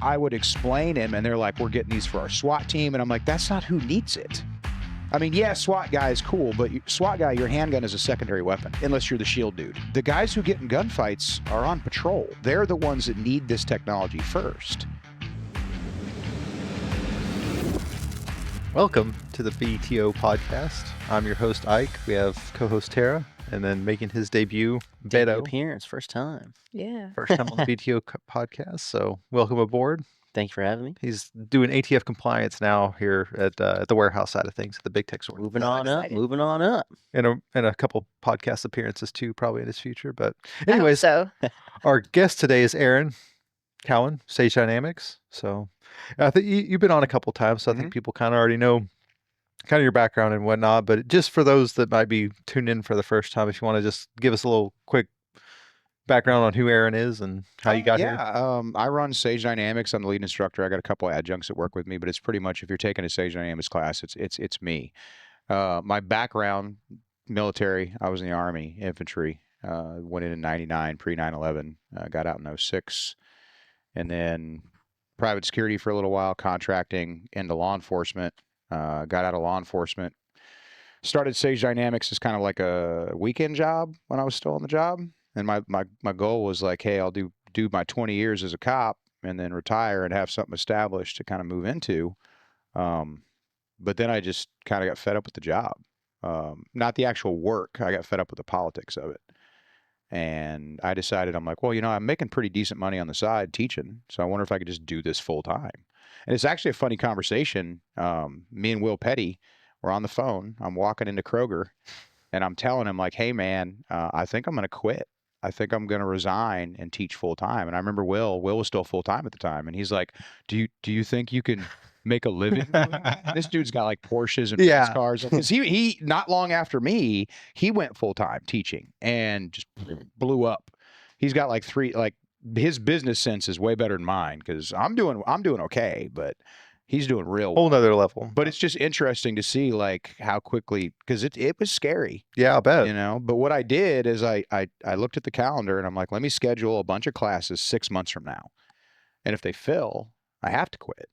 I would explain him, and they're like, we're getting these for our SWAT team. And I'm like, that's not who needs it. I mean, yeah, SWAT guy is cool, but SWAT guy, your handgun is a secondary weapon, unless you're the shield dude. The guys who get in gunfights are on patrol. They're the ones that need this technology first. Welcome to the BTO podcast. I'm your host, Ike. We have co-host Tara, and then making his debut, Debut Beto. appearance, first time. Yeah. First time on the BTO podcast, so welcome aboard. Thank you for having me. He's doing ATF compliance now here at the warehouse side of things at the Big Tech store. Moving So on up, excited. moving on up. And a couple podcast appearances too, probably in his future. But anyways, So our guest today is Aaron Cowan, Sage Dynamics. So I think you've been on a couple times, so I think people kind of already know kind of your background and whatnot. But just for those that might be tuned in for the first time, if you want to just give us a little quick background on who Aaron is and how you got here. I run Sage Dynamics. I'm the lead instructor. I got a couple of adjuncts that work with me, but it's pretty much if you're taking a Sage Dynamics class, it's me. My background, military. I was in the Army, infantry. Went in 99, pre 9/11. Got out in 06, and then private security for a little while, contracting into law enforcement. Got out of law enforcement. Started Sage Dynamics as kind of like a weekend job when I was still on the job. And my goal was like, hey, I'll do my 20 years as a cop and then retire and have something established to kind of move into. But then I just kind of got fed up with the job. Not the actual work. I got fed up with the politics of it. And I decided, I'm like, well, I'm making pretty decent money on the side teaching. So I wonder if I could just do this full time. And it's actually a funny conversation. Me and Will Petty were on the phone. I'm walking into Kroger and I'm telling him like, hey man, I think I'm going to quit. I think I'm going to resign and teach full time. And I remember Will was still full time at the time. And he's like, do you think you can make a living? This dude's got like Porsches and race cars. Because he not long after me, he went full time teaching and just blew up. He's got like his business sense is way better than mine because I'm doing okay, but he's doing real Whole nother level. But it's just interesting to see like how quickly, because it was scary. Yeah, I'll bet. But what I did is I looked at the calendar and I'm like, let me schedule a bunch of classes 6 months from now. And if they fill, I have to quit.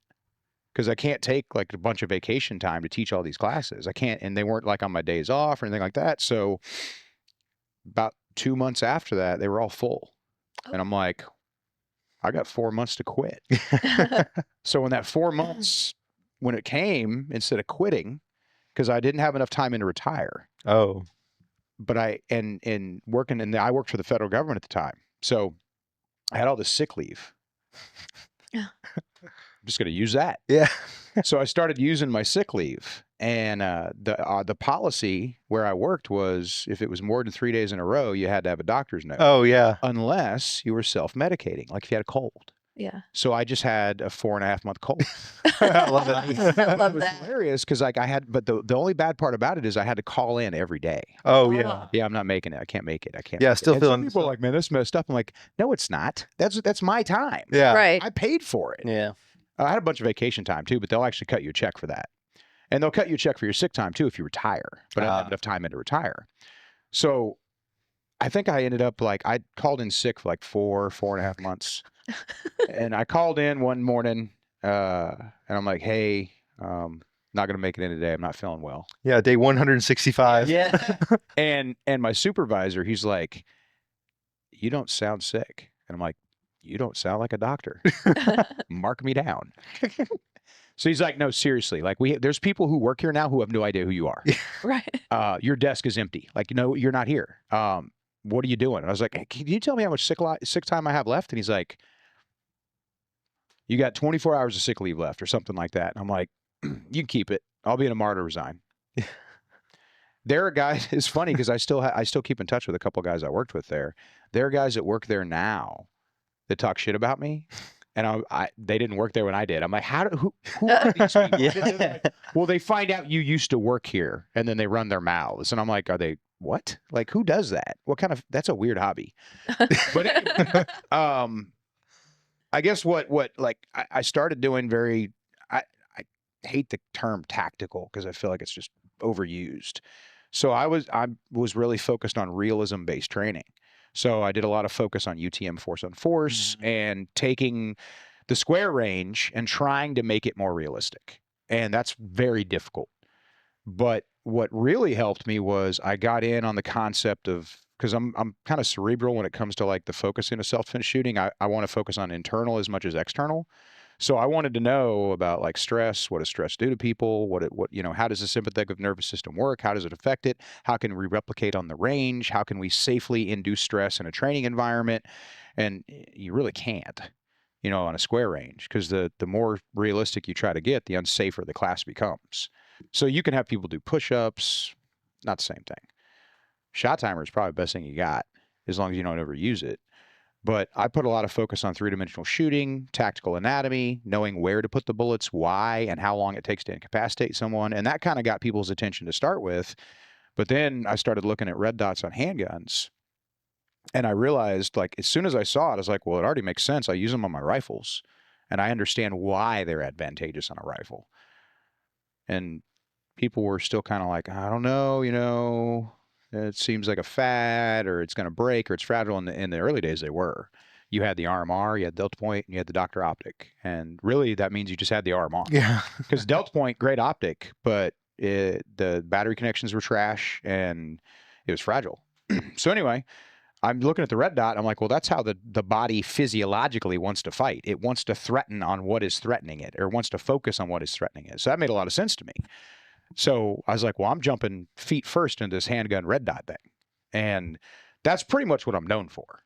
Because I can't take like a bunch of vacation time to teach all these classes. I can't, and they weren't like on my days off or anything like that. So about 2 months after that, they were all full. And I'm like, I got 4 months to quit. So in that 4 months, when it came, instead of quitting, because I didn't have enough time in to retire. Oh. But I worked for the federal government at the time. So I had all this sick leave. I'm just going to use that. Yeah. So I started using my sick leave. And the policy where I worked was if it was more than 3 days in a row, you had to have a doctor's note. Oh, yeah. Unless you were self-medicating, like if you had a cold. yeah. So I just had a 4.5 month cold. I love it. I love It was that. hilarious because like but the only bad part about it is I had to call in every day. Oh, yeah. Yeah, I'm not making it. I can't make it. I can't. Yeah, make still it. And feeling some people are like, man, this messed up. I'm like, no, it's not. That's my time. Yeah. Right. I paid for it. Yeah. I had a bunch of vacation time too, but they'll actually cut you a check for that. And they'll cut you a check for your sick time too if you retire, but I didn't have enough time in to retire. So I think I ended up like, I called in sick for like 4.5 months. And I called in one morning and I'm like, hey, not going to make it in today. I'm not feeling well. Yeah, day 165. Yeah. And my supervisor, he's like, you don't sound sick. And I'm like, you don't sound like a doctor. Mark me down. So he's like, no, seriously. Like there's people who work here now who have no idea who you are. Right. Your desk is empty. Like, you're not here. What are you doing? And I was like, hey, can you tell me how much sick time I have left? And he's like, you got 24 hours of sick leave left or something like that. And I'm like, you can keep it. I'll be in a martyr to resign. There are guys, it's funny because I still keep in touch with a couple of guys I worked with there. There are guys that work there now that talk shit about me. And they didn't work there when I did. I'm like, who are these people? Yeah. Well, they find out you used to work here and then they run their mouths. And I'm like, are they what? Like, who does that? That's a weird hobby. But anyway, I guess I started doing I hate the term tactical because I feel like it's just overused. So I was really focused on realism based training. So I did a lot of focus on UTM force on force and taking the square range and trying to make it more realistic. And that's very difficult. But what really helped me was I got in on the concept of, because I'm kind of cerebral when it comes to like the focusing of self-defense shooting. I want to focus on internal as much as external. So I wanted to know about like stress. What does stress do to people? How does the sympathetic nervous system work? How does it affect it? How can we replicate on the range? How can we safely induce stress in a training environment? And you really can't, on a square range, because the more realistic you try to get, the unsafer the class becomes. So you can have people do push-ups, not the same thing. Shot timer is probably the best thing you got, as long as you don't overuse it. But I put a lot of focus on three-dimensional shooting, tactical anatomy, knowing where to put the bullets, why, and how long it takes to incapacitate someone. And that kind of got people's attention to start with. But then I started looking at red dots on handguns. And I realized, like, as soon as I saw it, I was like, well, it already makes sense. I use them on my rifles. And I understand why they're advantageous on a rifle. And people were still kind of like, I don't know, it seems like a fad, or it's going to break, or it's fragile. In the early days, they were. You had the RMR, you had Delta Point, and you had the Dr. Optic. And really, that means you just had the RMR. Yeah. Because Delta Point, great optic, but the battery connections were trash, and it was fragile. So anyway, I'm looking at the red dot. I'm like, well, that's how the body physiologically wants to fight. It wants to threaten on what is threatening it, or wants to focus on what is threatening it. So that made a lot of sense to me. So I was like, well, I'm jumping feet first into this handgun red dot thing. And that's pretty much what I'm known for.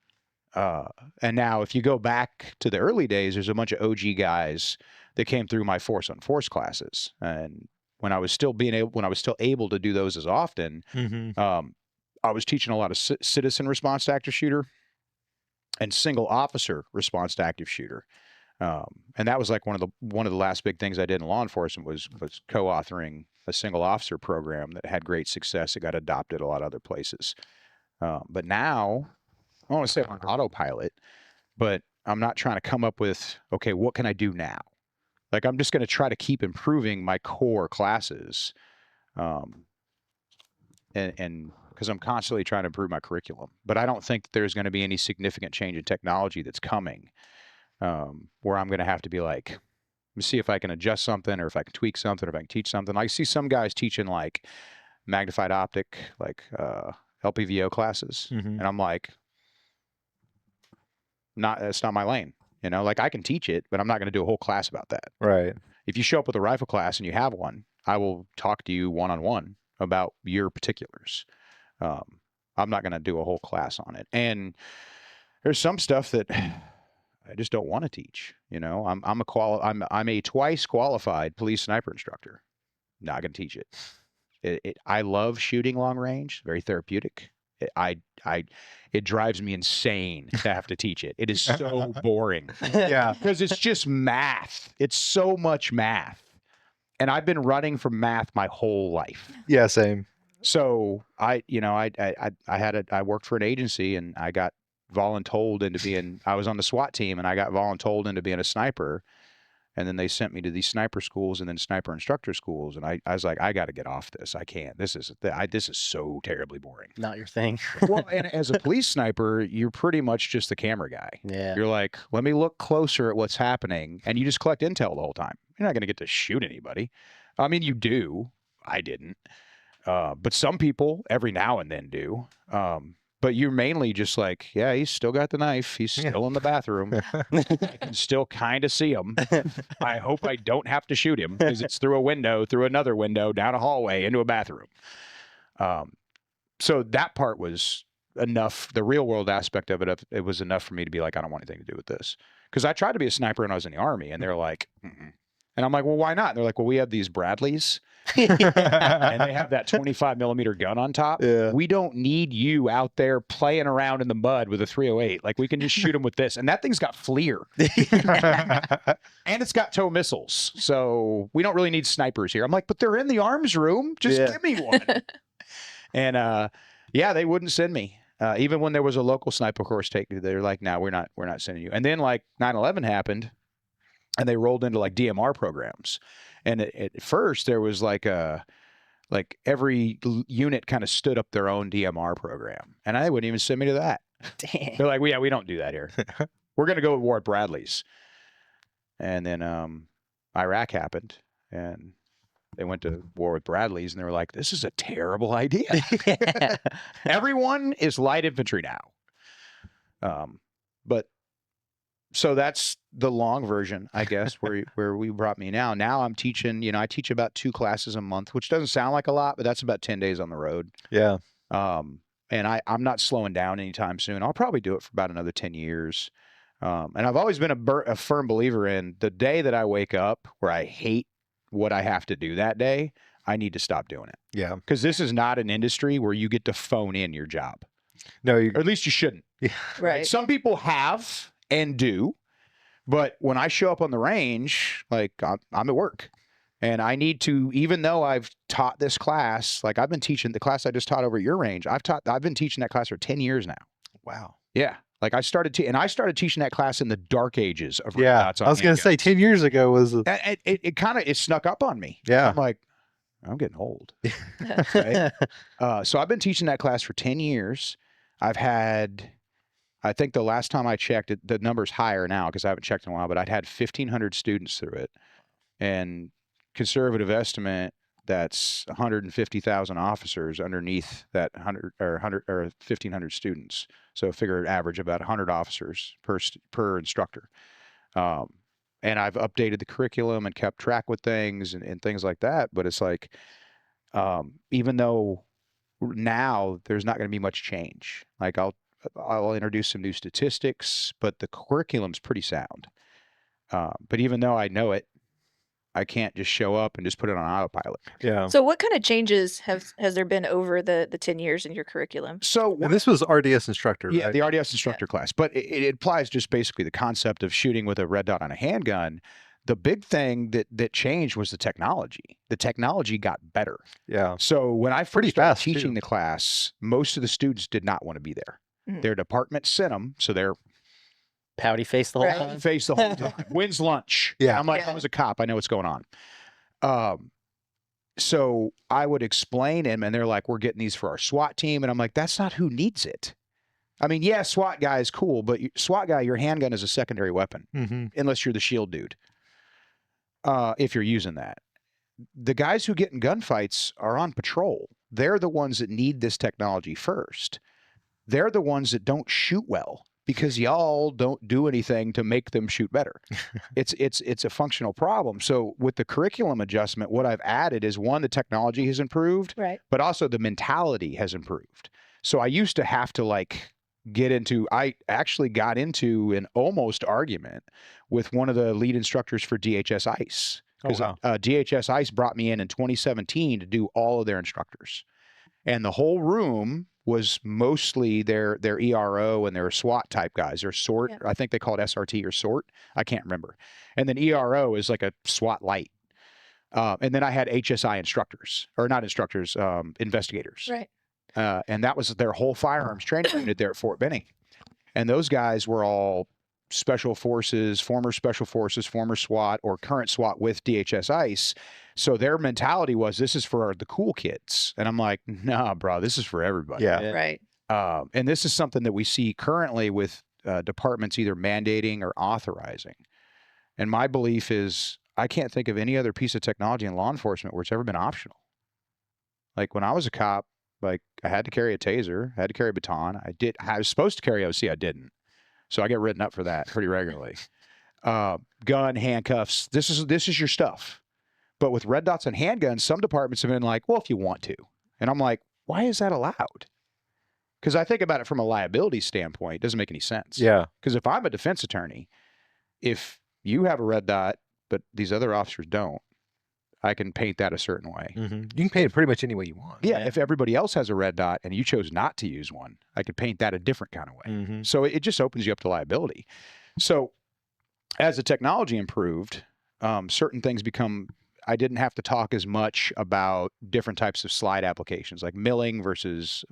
And now if you go back to the early days, there's a bunch of OG guys that came through my force on force classes. And when I was still able to do those as often, I was teaching a lot of citizen response to active shooter and single officer response to active shooter. And that was like one of the last big things I did in law enforcement was co-authoring a single officer program that had great success. It got adopted a lot of other places. But now, I don't want to say I'm on autopilot, but I'm not trying to come up with, okay, what can I do now? Like, I'm just going to try to keep improving my core classes. And because I'm constantly trying to improve my curriculum. But I don't think that there's going to be any significant change in technology that's coming, where I'm going to have to be like, let me see if I can adjust something, or if I can tweak something, or if I can teach something. I see some guys teaching like magnified optic, like LPVO classes. And I'm like, that's not my lane. Like, I can teach it, but I'm not going to do a whole class about that. Right. If you show up with a rifle class and you have one, I will talk to you one-on-one about your particulars. I'm not going to do a whole class on it. And there's some stuff that I just don't want to teach. I'm a twice qualified police sniper instructor. Not going to teach it. I love shooting long range, very therapeutic. It drives me insane to have to teach it. It is so boring. Yeah. Because it's just math. It's so much math. And I've been running from math my whole life. Yeah, same. So I worked for an agency, and I got voluntold into being, I was on the SWAT team, and I got voluntold into being a sniper. And then they sent me to these sniper schools and then sniper instructor schools. And I was like, I got to get off this. I can't. This is so terribly boring. Not your thing. Well, and as a police sniper, you're pretty much just the camera guy. Yeah. You're like, let me look closer at what's happening. And you just collect intel the whole time. You're not going to get to shoot anybody. I mean, you do. I didn't. But some people every now and then do. But you're mainly just like, yeah, he's still got the knife. He's still in the bathroom. I can still kind of see him. I hope I don't have to shoot him, because it's through a window, through another window, down a hallway, into a bathroom. So that part was enough. The real world aspect of it was enough for me to be like, I don't want anything to do with this. Because I tried to be a sniper when I was in the Army, and they're like, mm-mm. And I'm like, well, why not? And they're like, well, we have these Bradleys. And they have that 25 millimeter gun on top. Yeah. We don't need you out there playing around in the mud with a 308. Like, we can just shoot them with this. And that thing's got FLIR. And it's got tow missiles. So we don't really need snipers here. I'm like, but they're in the arms room. Just give me one. And they wouldn't send me. Even when there was a local sniper course they're like, no, we're not sending you. And then like 9/11 happened, and they rolled into like DMR programs. And at first there was like every unit kind of stood up their own DMR program, and I wouldn't even send me to that. Damn. They're like, yeah, we don't do that here. We're going to go with war at Bradley's. And then Iraq happened, and they went to war with Bradleys, and they were like, "This is a terrible idea." Everyone is light infantry now. But so that's the long version, I guess, where we brought me now. Now I'm teaching. I teach about 2 classes a month, which doesn't sound like a lot, but that's about 10 days on the road. Yeah. And I'm not slowing down anytime soon. I'll probably do it for about another 10 years. And I've always been a firm believer in the day that I wake up where I hate what I have to do that day, I need to stop doing it. Yeah. Because this is not an industry where you get to phone in your job. No, or at least you shouldn't. Yeah. Right. Some people have and do, but when I show up on the range, like I'm at work. And I need to, even though I've taught this class, like I've been teaching the class I just taught over at your range, I've been teaching that class for 10 years now. Wow. Yeah. Like I started teaching that class in the dark ages of Yeah. red dots on I was going to say handguns. 10 years ago was It kind of snuck up on me. Yeah. I'm like, I'm getting old. Right? So I've been teaching that class for 10 years. I've had, I think the last time I checked it, the number's higher now because I haven't checked in a while, but I'd had 1,500 students through it. And conservative estimate, that's 150,000 officers underneath that 100 or 1,500 students. So figure average about 100 officers per instructor. And I've updated the curriculum and kept track with things and things like that. But it's like, even though now there's not going to be much change, like I'll introduce some new statistics, but the curriculum's pretty sound. But even though I know it, I can't just show up and just put it on autopilot. Yeah. So what kind of changes has there been over the 10 years in your curriculum? So And this was RDS instructor, yeah, right? the RDS instructor class, but it applies just basically the concept of shooting with a red dot on a handgun. The big thing that changed was the technology. The technology got better. Yeah. So when I Pretty first started fast, teaching too. the class, most of the students did not want to be there. Mhm. Their department sent them, so they're Pouty face the whole Right. time. face the whole time. When's lunch? Yeah. I'm like, Yeah. I was a cop. I know what's going on. So I would explain him, and they're like, we're getting these for our SWAT team. And I'm like, that's not who needs it. I mean, yeah, SWAT guy is cool, but SWAT guy, your handgun is a secondary weapon, Mm-hmm. unless you're the shield dude. If you're using that. The guys who get in gunfights are on patrol. They're the ones that need this technology first. They're the ones that don't shoot well because y'all don't do anything to make them shoot better. It's a functional problem. So with the curriculum adjustment, what I've added is, one, the technology has improved, Right. but also the mentality has improved. So I used to have to I actually got into an almost argument with one of the lead instructors for DHS ICE. Because wow. DHS ICE brought me in 2017 to do all of their instructors. And the whole room was mostly their ERO and their SWAT type guys. They're SORT. Yeah. I think they call it SRT or SORT. I can't remember. And then ERO is like a SWAT light. And then I had HSI instructors, or not instructors, investigators. Right. And that was their whole firearms training unit there at Fort Benning. And those guys were all special forces, former SWAT, or current SWAT with DHS ICE. So their mentality was, this is for the cool kids. And I'm like, nah, bro, this is for everybody. Yeah. Right. And this is something that we see currently with departments either mandating or authorizing. And my belief is, I can't think of any other piece of technology in law enforcement where it's ever been optional. Like when I was a cop, like I had to carry a taser, I had to carry a baton. I was supposed to carry OC, I didn't. So I get written up for that pretty regularly. Gun, handcuffs, this is your stuff. But with red dots and handguns, some departments have been like, well, if you want to. And I'm like, why is that allowed? Because I think about it from a liability standpoint, it doesn't make any sense. Yeah. Because if I'm a defense attorney, if you have a red dot, but these other officers don't, I can paint that a certain way. Mm-hmm. You can paint it pretty much any way you want. Yeah, Yeah. if everybody else has a red dot and you chose not to use one, I could paint that a different kind of way. Mm-hmm. So it just opens you up to liability. So as the technology improved, certain things I didn't have to talk as much about different types of slide applications, like milling versus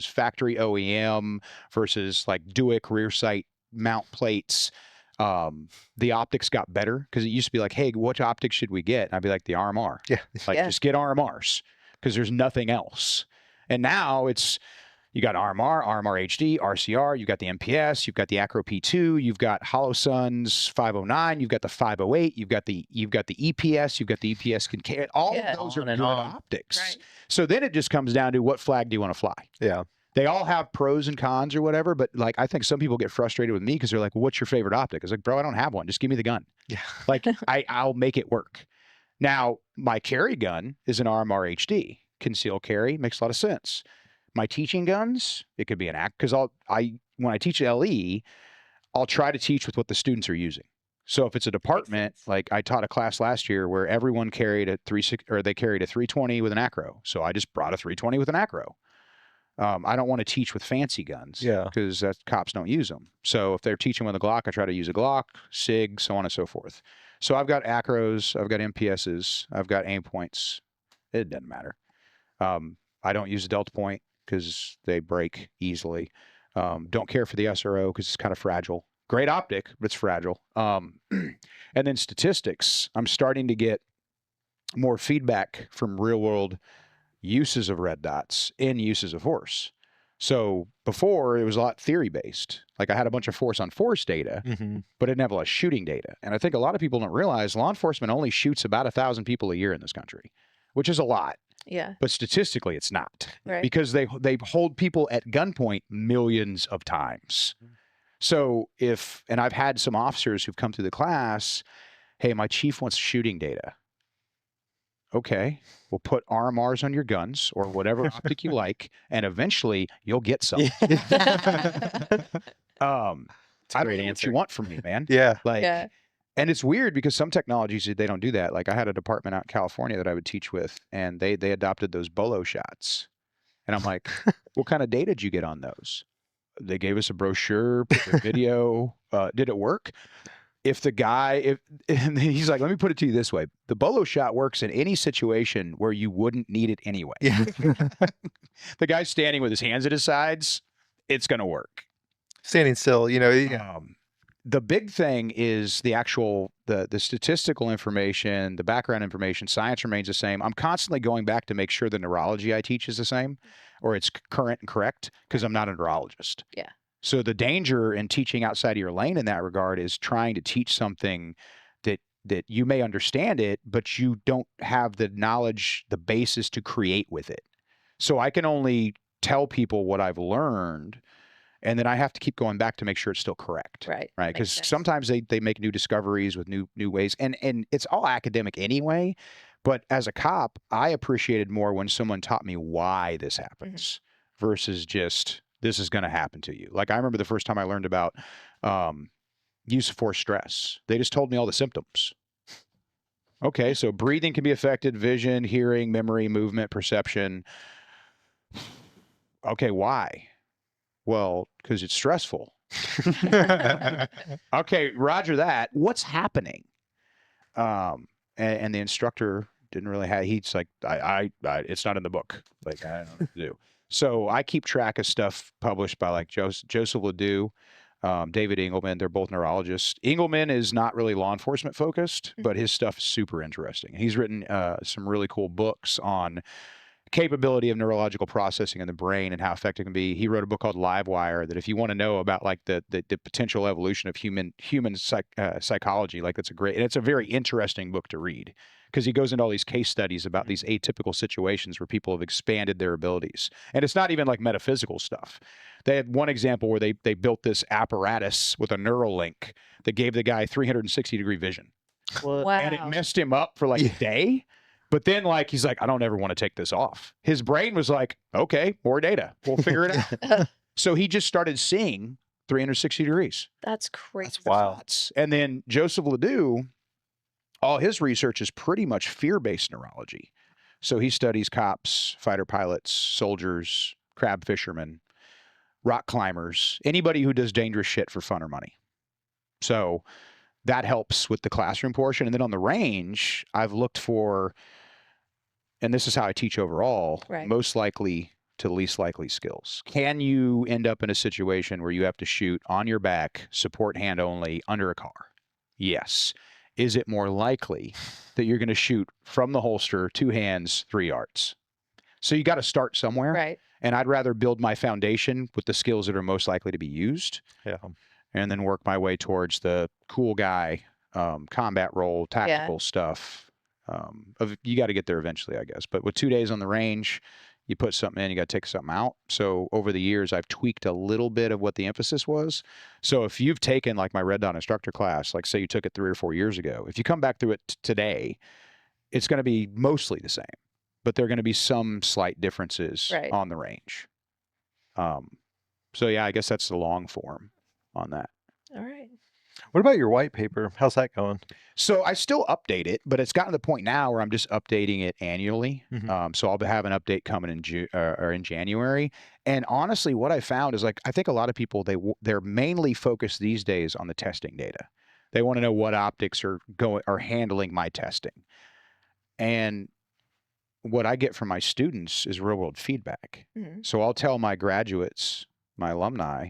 factory OEM versus like Duick rear sight mount plates. The optics got better because it used to be like, hey, what optics should we get? And I'd be like, the RMR. Yeah. Like, Yeah. just get RMRs because there's nothing else. And now it's, You got RMR, RMR HD, RCR, you've got the MPS, you've got the Acro P2, you've got HoloSun's 509, you've got the 508, you've got the EPS, you've got the EPS Kincaid. All Yeah. of those are On and good on. optics. Right. So then it just comes down to what flag do you want to fly? Yeah. They all have pros and cons or whatever, but like I think some people get frustrated with me because they're like, well, "What's your favorite optic?" I was like, "Bro, I don't have one. Just give me the gun. Yeah. Like I'll make it work." Now, my carry gun is an RMR HD. Conceal carry makes a lot of sense. My teaching guns, it could be an act because when I teach LE, I'll try to teach with what the students are using. So if it's a department, sense. like I taught a class last year where everyone carried a 320 with an acro. So I just brought a 320 with an acro. I don't want to teach with fancy guns because cops don't use them. So if they're teaching with a Glock, I try to use a Glock, SIG, so on and so forth. So I've got acros, I've got MPSs, I've got aim points. It doesn't matter. I don't use a delta point because they break easily. Don't care for the SRO because it's kind of fragile. Great optic, but it's fragile. And then statistics. I'm starting to get more feedback from real world uses of red dots in uses of force. So before it was a lot theory based. Like I had a bunch of force on force data, but it didn't have a lot of shooting data. And I think a lot of people don't realize law enforcement only shoots about 1,000 people a year in this country, which is a lot. Yeah. But statistically, it's not Right. because they hold people at gunpoint millions of times. So and I've had some officers who've come through the class, hey, my chief wants shooting data. Okay, we'll put RMRs on your guns or whatever optic you like, and eventually you'll get some. It's a I don't great know what answer. you want from me, man. Yeah. Like, Yeah. and it's weird because some technologies they don't do that. Like I had a department out in California that I would teach with, and they adopted those bolo shots, and I'm like, what kind of data did you get on those? They gave us a brochure, put the video. Did it work? And he's like, let me put it to you this way. The bolo shot works in any situation where you wouldn't need it anyway. Yeah. The guy's standing with his hands at his sides, it's going to work. Standing still, The big thing is the actual, the statistical information, the background information, science remains the same. I'm constantly going back to make sure the neurology I teach is the same or it's current and correct because I'm not a neurologist. Yeah. So the danger in teaching outside of your lane in that regard is trying to teach something that you may understand it, but you don't have the knowledge, the basis to create with it. So I can only tell people what I've learned, and then I have to keep going back to make sure it's still correct. Right. Right. Makes Because sense. sometimes they make new discoveries with new ways, and it's all academic anyway. But as a cop, I appreciated more when someone taught me why this happens versus just this is going to happen to you. Like I remember the first time I learned about use of force stress. They just told me all the symptoms. Okay, so breathing can be affected, vision, hearing, memory, movement, perception. Okay, why? Well, because it's stressful. Okay, roger that. What's happening? And the instructor didn't really have. He's like, I it's not in the book. Like I don't know what to do. So I keep track of stuff published by like Joseph Ledoux, David Engelman. They're both neurologists. Engelman is not really law enforcement focused, but his stuff is super interesting. He's written some really cool books on capability of neurological processing in the brain and how effective it can be. He wrote a book called Livewire that if you want to know about like the potential evolution of human psychology, like that's and it's a very interesting book to read because he goes into all these case studies about these atypical situations where people have expanded their abilities. And it's not even like metaphysical stuff. They had one example where they built this apparatus with a neural link that gave the guy 360-degree vision. What? Wow. And it messed him up for like a day. But then like, he's like, I don't ever want to take this off. His brain was like, okay, more data. We'll figure it out. So he just started seeing 360 degrees. That's crazy. That's wild. Nuts. And then Joseph Ledoux, all his research is pretty much fear-based neurology. So he studies cops, fighter pilots, soldiers, crab fishermen, rock climbers, anybody who does dangerous shit for fun or money. So that helps with the classroom portion. And then on the range, I've looked for, and this is how I teach overall, Right. most likely to least likely skills. Can you end up in a situation where you have to shoot on your back, support hand only, under a car? Yes. Is it more likely that you're going to shoot from the holster, 2 hands, 3 yards? So you got to start somewhere. Right. And I'd rather build my foundation with the skills that are most likely to be used, Yeah. and then work my way towards the cool guy, combat role, tactical stuff. You got to get there eventually, I guess. But with 2 days on the range, you put something in, you got to take something out. So over the years, I've tweaked a little bit of what the emphasis was. So if you've taken like my Red Dot instructor class, like say you took it 3 or 4 years ago, if you come back through it today, it's going to be mostly the same, but there are going to be some slight differences Right. on the range. So yeah, I guess that's the long form on that. All right. What about your white paper? How's that going? So I still update it, but it's gotten to the point now where I'm just updating it annually. So I'll have an update coming in in January. And honestly, what I found is like I think a lot of people they're mainly focused these days on the testing data. They want to know what optics are handling my testing. And what I get from my students is real world feedback. So I'll tell my graduates, my alumni,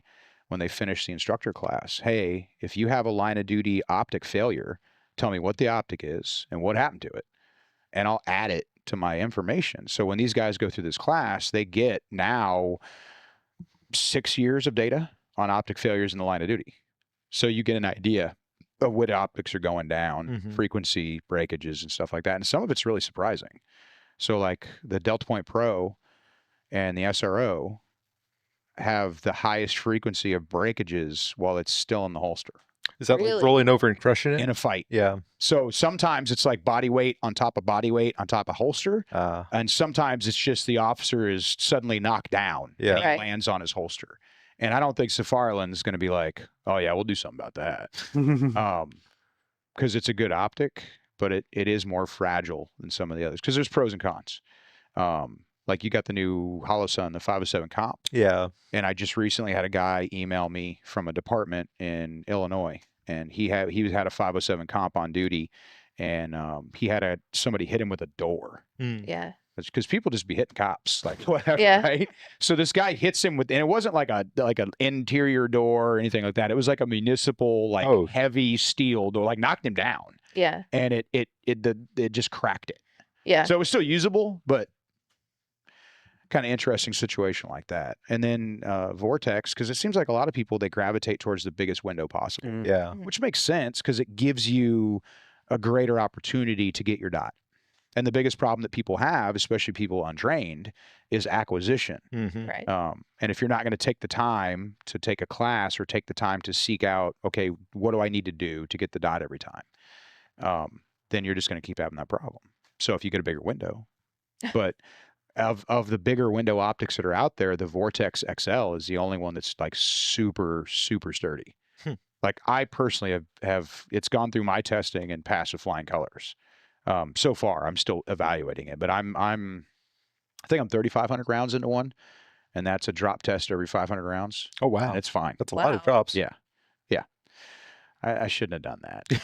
when they finish the instructor class, hey, if you have a line of duty optic failure, tell me what the optic is and what happened to it. And I'll add it to my information. So when these guys go through this class, they get now 6 years of data on optic failures in the line of duty. So you get an idea of what optics are going down, frequency breakages and stuff like that. And some of it's really surprising. So like the Delta Point Pro and the SRO have the highest frequency of breakages while it's still in the holster. Is that Really? like rolling over and crushing it? In a fight. Yeah. So sometimes it's like body weight on top of body weight on top of holster. And sometimes it's just the officer is suddenly knocked down Yeah. and he Right. lands on his holster. And I don't think Safariland is going to be like, oh yeah, we'll do something about that. Because it's a good optic, but it is more fragile than some of the others because there's pros and cons. Like you got the new Holosun, the 507 comp. Yeah. And I just recently had a guy email me from a department in Illinois, and he had a 507 comp on duty, and he had somebody hit him with a door. Yeah. Because people just be hitting cops, like whatever, Yeah. right? So this guy hits him with, and it wasn't like an interior door or anything like that. It was like a municipal, like heavy steel door, like knocked him down, Yeah. and it just cracked it. Yeah. So it was still usable, but kind of interesting situation like that. And then Vortex, because it seems like a lot of people, they gravitate towards the biggest window possible. Yeah. Which makes sense because it gives you a greater opportunity to get your dot. And the biggest problem that people have, especially people untrained, is acquisition. Right. And if you're not going to take the time to take a class or take the time to seek out, okay, what do I need to do to get the dot every time? Then you're just going to keep having that problem. So if you get a bigger window, but of the bigger window optics that are out there, the Vortex XL is the only one that's like super, super sturdy. Like I personally have it's gone through my testing and passed with flying colors. So far, I'm still evaluating it, but I think I'm 3,500 rounds into one, and that's a drop test every 500 rounds. Oh, wow. And it's fine. That's a lot of drops. Yeah. Yeah. I shouldn't have done that.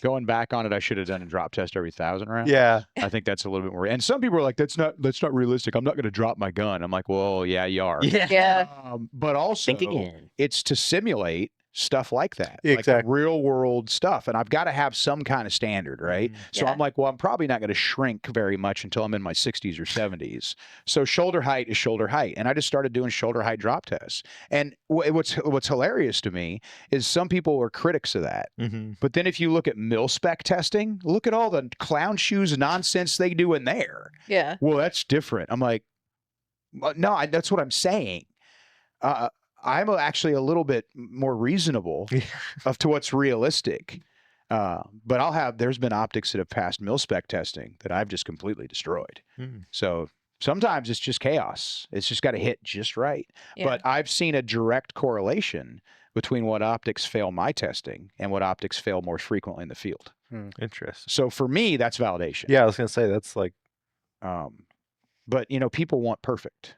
Going back on it, I should have done a drop test every 1,000 rounds. Yeah. I think that's a little bit more. And some people are like, that's not realistic. I'm not going to drop my gun. I'm like, well, yeah, you are. Yeah. But also, Think again. it's to simulate stuff like that, Exactly. like real world stuff. And I've got to have some kind of standard, right? So Yeah. I'm like, well, I'm probably not going to shrink very much until I'm in my 60s or 70s. So shoulder height is shoulder height. And I just started doing shoulder height drop tests. And what's hilarious to me is some people are critics of that. But then if you look at mil-spec testing, look at all the clown shoes nonsense they do in there. Yeah. Well, that's different. I'm like, no, that's what I'm saying. I'm actually a little bit more reasonable to what's realistic. But there's been optics that have passed mil-spec testing that I've just completely destroyed. So sometimes it's just chaos. It's just got to hit just right. Yeah. But I've seen a direct correlation between what optics fail my testing and what optics fail more frequently in the field. Interesting. So for me, that's validation. Yeah, I was going to say that's like. But people want perfect.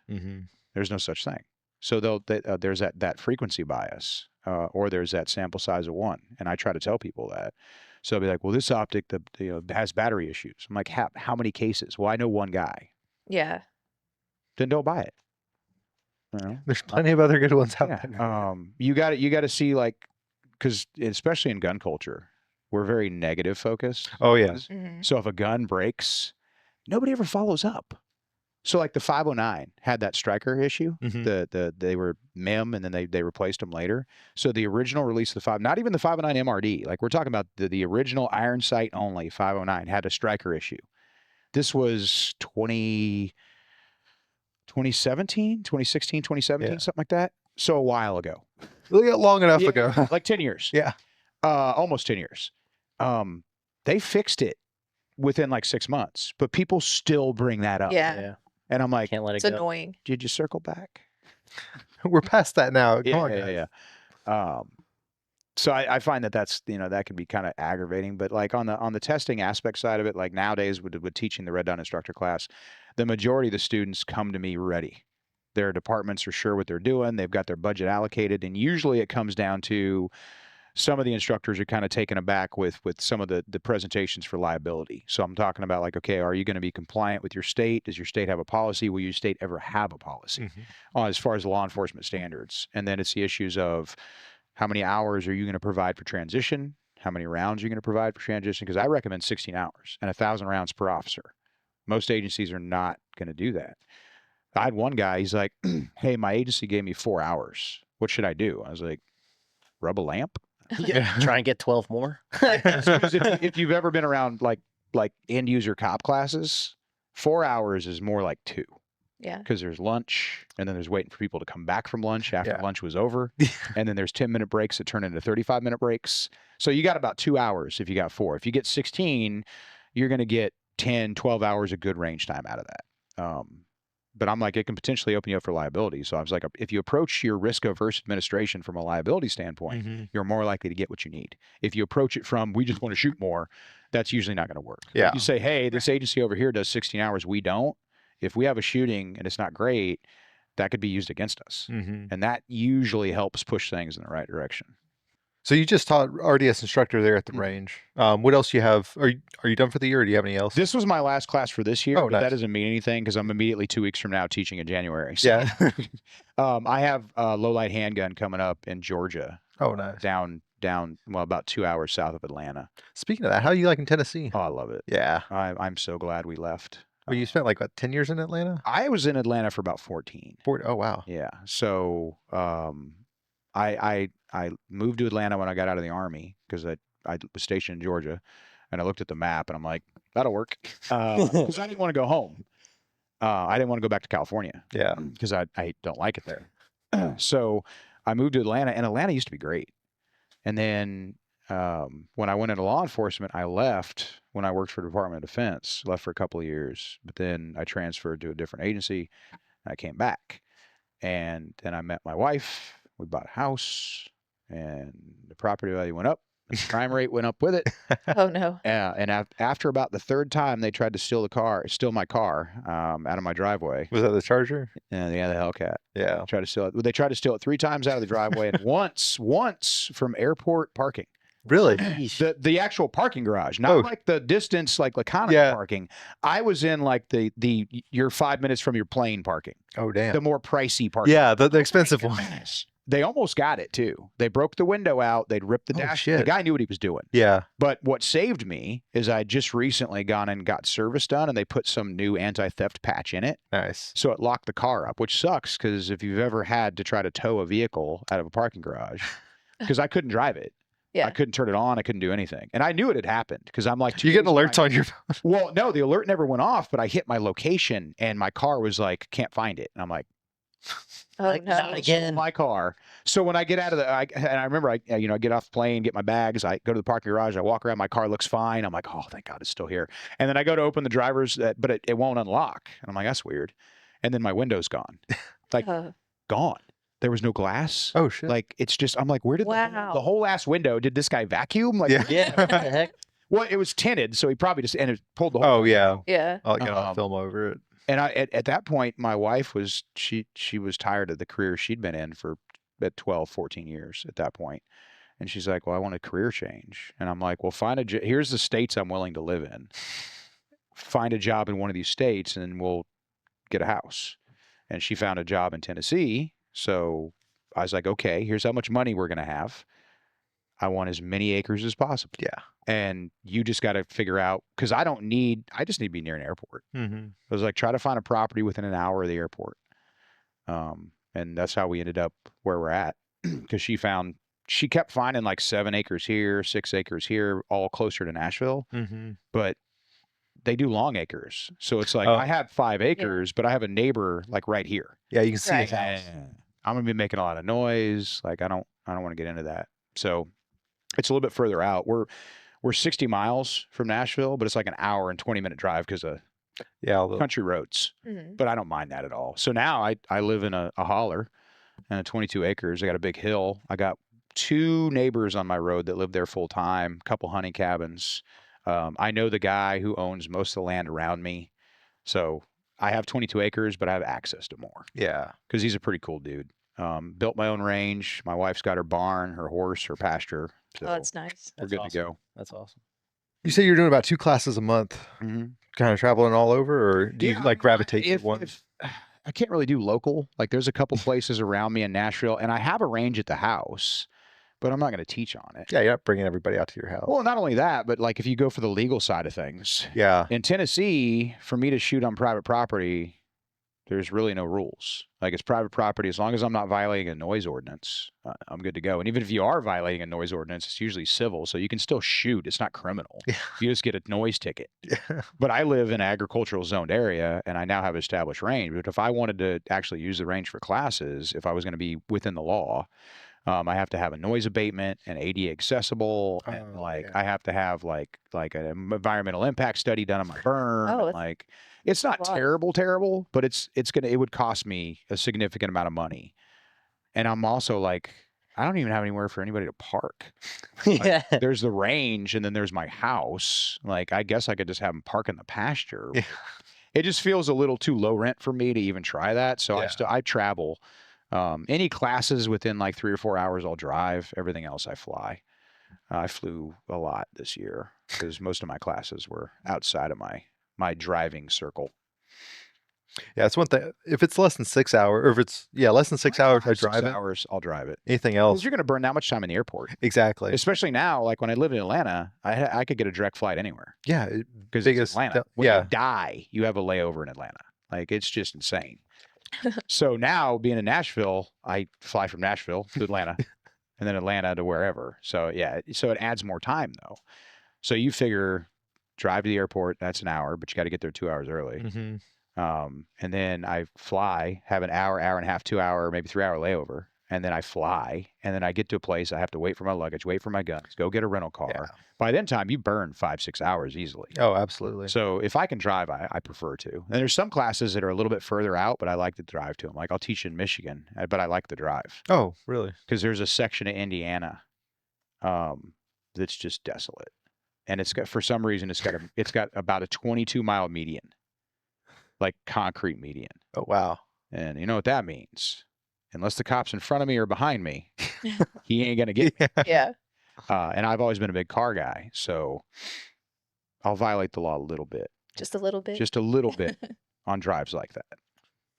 There's no such thing. So there's that frequency bias, or there's that sample size of 1, and I try to tell people that. So they'll be like, "Well, this optic has battery issues." I'm like, "How many cases?" Well, I know one guy. Yeah. Then don't buy it. There's plenty of other good ones out Yeah. there. You got to see, like, because especially in gun culture, we're very negative focused. Oh yeah. So if a gun breaks, nobody ever follows up. So like the 509 had that striker issue. Mhm. They were MIM and then they replaced them later. So the original release of the not even the 509 MRD, like we're talking about the original iron sight only 509 had a striker issue. This was 2017, 2016, 2017, Yeah. something like that. So a while ago. Long enough Yeah, ago. like 10 years. Yeah. Almost 10 years. They fixed it within like 6 months, but people still bring that up. Yeah. Yeah. And I'm like, Can't let it It's go. annoying. did you circle back? We're past that now. Come Yeah, on, yeah, guys. yeah. So I find that's, that can be kind of aggravating, but like on the testing aspect side of it, like nowadays with teaching the red dot instructor class, the majority of the students come to me ready. Their departments are sure what they're doing. They've got their budget allocated. And usually it comes down to some of the instructors are kind of taken aback with some of the presentations for liability. So I'm talking about like, okay, are you going to be compliant with your state? Does your state have a policy? Will your state ever have a policy as far as law enforcement standards? And then it's the issues of how many hours are you going to provide for transition? How many rounds are you going to provide for transition? Because I recommend 16 hours and 1,000 rounds per officer. Most agencies are not going to do that. I had one guy, he's like, hey, my agency gave me 4 hours. What should I do? I was like, rub a lamp? Yeah. Try and get 12 more. Because if you've ever been around like end user cop classes, 4 hours is more like 2. Yeah. Because there's lunch, and then there's waiting for people to come back from lunch after Yeah. lunch was over. And then there's 10-minute breaks that turn into 35-minute breaks. So you got about 2 hours if you got 4. If you get 16, you're going to get 10, 12 hours of good range time out of that. But I'm like, it can potentially open you up for liability. So I was like, if you approach your risk-averse administration from a liability standpoint, you're more likely to get what you need. If you approach it from, we just want to shoot more, that's usually not going to work. Yeah. If you say, hey, this agency over here does 16 hours, we don't. If we have a shooting and it's not great, that could be used against us. And that usually helps push things in the right direction. So you just taught RDS instructor there at the range. What else you have? Are you done for the year, or do you have any else? This was my last class for this year, Oh, but that nice. doesn't mean anything because I'm immediately 2 weeks from now teaching in January. So, Yeah. I have a low light handgun coming up in Georgia, Oh, nice. down, well, about 2 hours south of Atlanta. Speaking of that, how are you liking Tennessee? Oh, I love it. Yeah. I'm so glad we left. Well, you spent like what, 10 years in Atlanta? I was in Atlanta for about 14. Oh, wow. Yeah. So, I moved to Atlanta when I got out of the Army because I was stationed in Georgia, and I looked at the map and I'm like, that'll work. Because I didn't want to go home. I didn't want to go back to California. Yeah. Because I don't like it there. So I moved to Atlanta, and Atlanta used to be great. And then when I went into law enforcement, I left when I worked for the Department of Defense, left for a couple of years, but then I transferred to a different agency. And I came back, and then I met my wife. We bought a house, and the property value went up. And the crime rate went up with it. Oh no. And after about the third time, they tried to steal my car out of my driveway. Was that the Charger? And yeah, the Hellcat. Yeah. Tried to steal it. They tried to steal it 3 times out of the driveway, and once from airport parking. Really? The actual parking garage, not Oh. like the distance, like economy Yeah. parking. I was in like you're 5 minutes from your plane parking, Oh, damn. the more pricey parking. Yeah, the expensive one. Goodness. They almost got it too. They broke the window out. They'd ripped the Oh, dash. shit. The guy knew what he was doing. Yeah. But what saved me is I just recently gone and got service done, and they put some new anti-theft patch in it. Nice. So it locked the car up, which sucks because if you've ever had to try to tow a vehicle out of a parking garage, because I couldn't drive it. Yeah. I couldn't turn it on. I couldn't do anything. And I knew it had happened because I'm like, You getting alerts on your phone? Well, no, the alert never went off, but I hit my location and my car was like, can't find it. And I'm like, Oh Like, no. not again. my car. So when I get out of and I remember I get off the plane, get my bags, I go to the parking garage, I walk around, my car looks fine. I'm like, oh, thank God it's still here. And then I go to open the driver's, but it won't unlock. And I'm like, that's weird. And then my window's gone, like gone. There was no glass. Oh, shit. Like, it's just, I'm like, where did Wow. the whole last window, did this guy vacuum? Like, Yeah. Yeah. What the heck? well, it was tinted. So he probably just, and it pulled the whole. Oh, yeah. Yeah. I'll get a film over it. And at that point, my wife was, she was tired of the career she'd been in for 12, 14 years at that point. And she's like, well, I want a career change. And I'm like, well, here's the states I'm willing to live in. Find a job in one of these states and we'll get a house. And she found a job in Tennessee. So I was like, okay, here's how much money we're going to have. I want as many acres as possible. Yeah. And you just got to figure out, because I just need to be near an airport. Mm-hmm. I was like, try to find a property within an hour of the airport. And that's how we ended up where we're at. Because she kept finding like 7 acres here, 6 acres here, all closer to Nashville. Mm-hmm. But they do long acres. So it's like, Oh. I have 5 acres, but I have a neighbor like right here. Yeah, you can see Right. his house. And I'm going to be making a lot of noise. Like, I don't want to get into that. So it's a little bit further out. We're 60 miles from Nashville, but it's like an hour and 20-minute drive because of country roads. Mhm. But I don't mind that at all. So now I live in a holler and 22 acres. I got a big hill. I got 2 neighbors on my road that live there full time, a couple hunting cabins. I know the guy who owns most of the land around me. So I have 22 acres, but I have access to more Yeah. because he's a pretty cool dude. Built my own range. My wife's got her barn, her horse, her pasture. So Oh, that's nice. we're That's good awesome. to go. That's awesome. You say you're doing about 2 classes a month, Mm-hmm. kind of traveling all over, or do you like gravitate to one? I can't really do local. Like there's a couple places around me in Nashville, and I have a range at the house, but I'm not going to teach on it. Yeah, you're not bringing everybody out to your house. Well, not only that, but like if you go for the legal side of things, Yeah. in Tennessee, for me to shoot on private property, there's really no rules. Like it's private property. As long as I'm not violating a noise ordinance, I'm good to go. And even if you are violating a noise ordinance, it's usually civil. So you can still shoot. It's not criminal. Yeah. You just get a noise ticket. Yeah. But I live in an agricultural zoned area and I now have established range. But if I wanted to actually use the range for classes, if I was going to be within the law, I have to have a noise abatement and ADA accessible. And yeah. I have to have like an environmental impact study done on my berm. Oh, and, that's like it's not a lot. terrible, but it would cost me a significant amount of money. And I'm also like, I don't even have anywhere for anybody to park. Yeah. There's the range and then there's my house. Like, I guess I could just have them park in the pasture. Yeah. It just feels a little too low rent for me to even try that. So Yeah. I travel. Any classes within like 3 or 4 hours, I'll drive. Everything else, I fly. I flew a lot this year because most of my classes were outside of my driving circle. Yeah, it's one thing. If it's less than 6 hours, or if it's less than 6 hours, I drive 6 it. hours, I'll drive it. Anything Because else? you're going to burn that much time in the airport. Exactly. Especially now, like when I lived in Atlanta, I could get a direct flight anywhere Yeah. because it's Biggest Atlanta. When you die, you have a layover in Atlanta. Like it's just insane. So now being in Nashville, I fly from Nashville to Atlanta and then Atlanta to wherever. So yeah, so it adds more time though. So you figure drive to the airport, that's an hour, but you got to get there 2 hours early. Mm-hmm. And then I fly, have an hour, hour and a half, 2 hour, maybe 3 hour layover. And then I fly, and then I get to a place. I have to wait for my luggage, wait for my guns, go get a rental car. Yeah. By then time, you burn 5-6 hours easily. Oh, absolutely. So if I can drive, I prefer to. And there's some classes that are a little bit further out, but I like to drive to them. Like I'll teach in Michigan, but I like the drive Oh, really? because there's a section of Indiana that's just desolate, and it's got, for some reason, it's got about a 22-mile median, like concrete median. Oh, wow. And you know what that means? Unless the cop's in front of me or behind me, he ain't gonna get me. Yeah. And I've always been a big car guy, so I'll violate the law a little bit, Just a little bit. just a little bit on drives like that.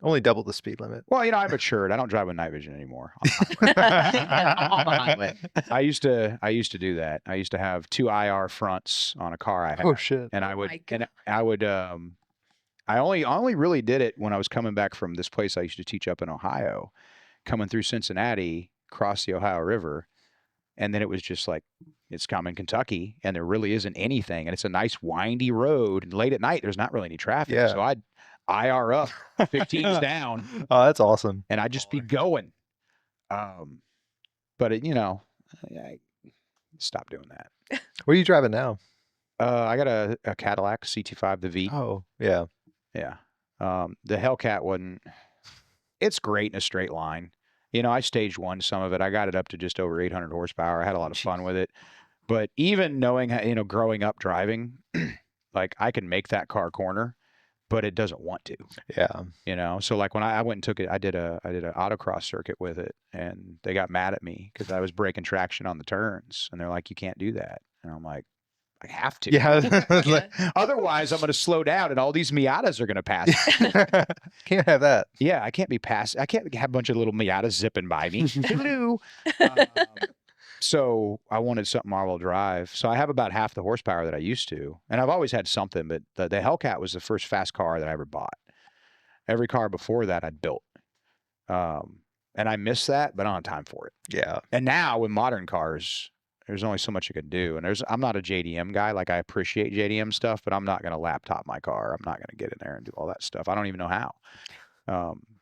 Only double the speed limit. Well, I matured. I don't drive with night vision anymore. On the highway. I used to do that. I used to have 2 IR fronts on a car I had, Oh, shit. and Oh my God. I only really did it when I was coming back from this place I used to teach up in Ohio, coming through Cincinnati, cross the Ohio River, and then it was just like it's common Kentucky, and there really isn't anything, and it's a nice windy road, and late at night there's not really any traffic, Yeah. so I'd IR up, 15s down, Oh, that's awesome. and I'd just be going. But I stopped doing that. Where are you driving now? I got a Cadillac CT5, the V. Oh, yeah. Yeah. The Hellcat wasn't. It's great in a straight line. I staged one some of it. I got it up to just over 800 horsepower. I had a lot of fun with it. But even knowing, growing up driving, like I can make that car corner, but it doesn't want to. Yeah. So like when I went and took it, I did an autocross circuit with it, and they got mad at me because I was breaking traction on the turns, and they're like, "You can't do that," and I'm like, I have to. Yeah. Otherwise, I'm going to slow down, and all these Miatas are going to pass. Can't have that. Yeah, I can't have a bunch of little Miatas zipping by me. Hello. So I wanted something all-wheel drive. So I have about half the horsepower that I used to, and I've always had something. But the Hellcat was the first fast car that I ever bought. Every car before that I'd built, and I miss that, but I don't have time for it. Yeah. And now with modern cars, there's only so much you can do. And I'm not a JDM guy. Like I appreciate JDM stuff, but I'm not going to laptop my car. I'm not going to get in there and do all that stuff. I don't even know how.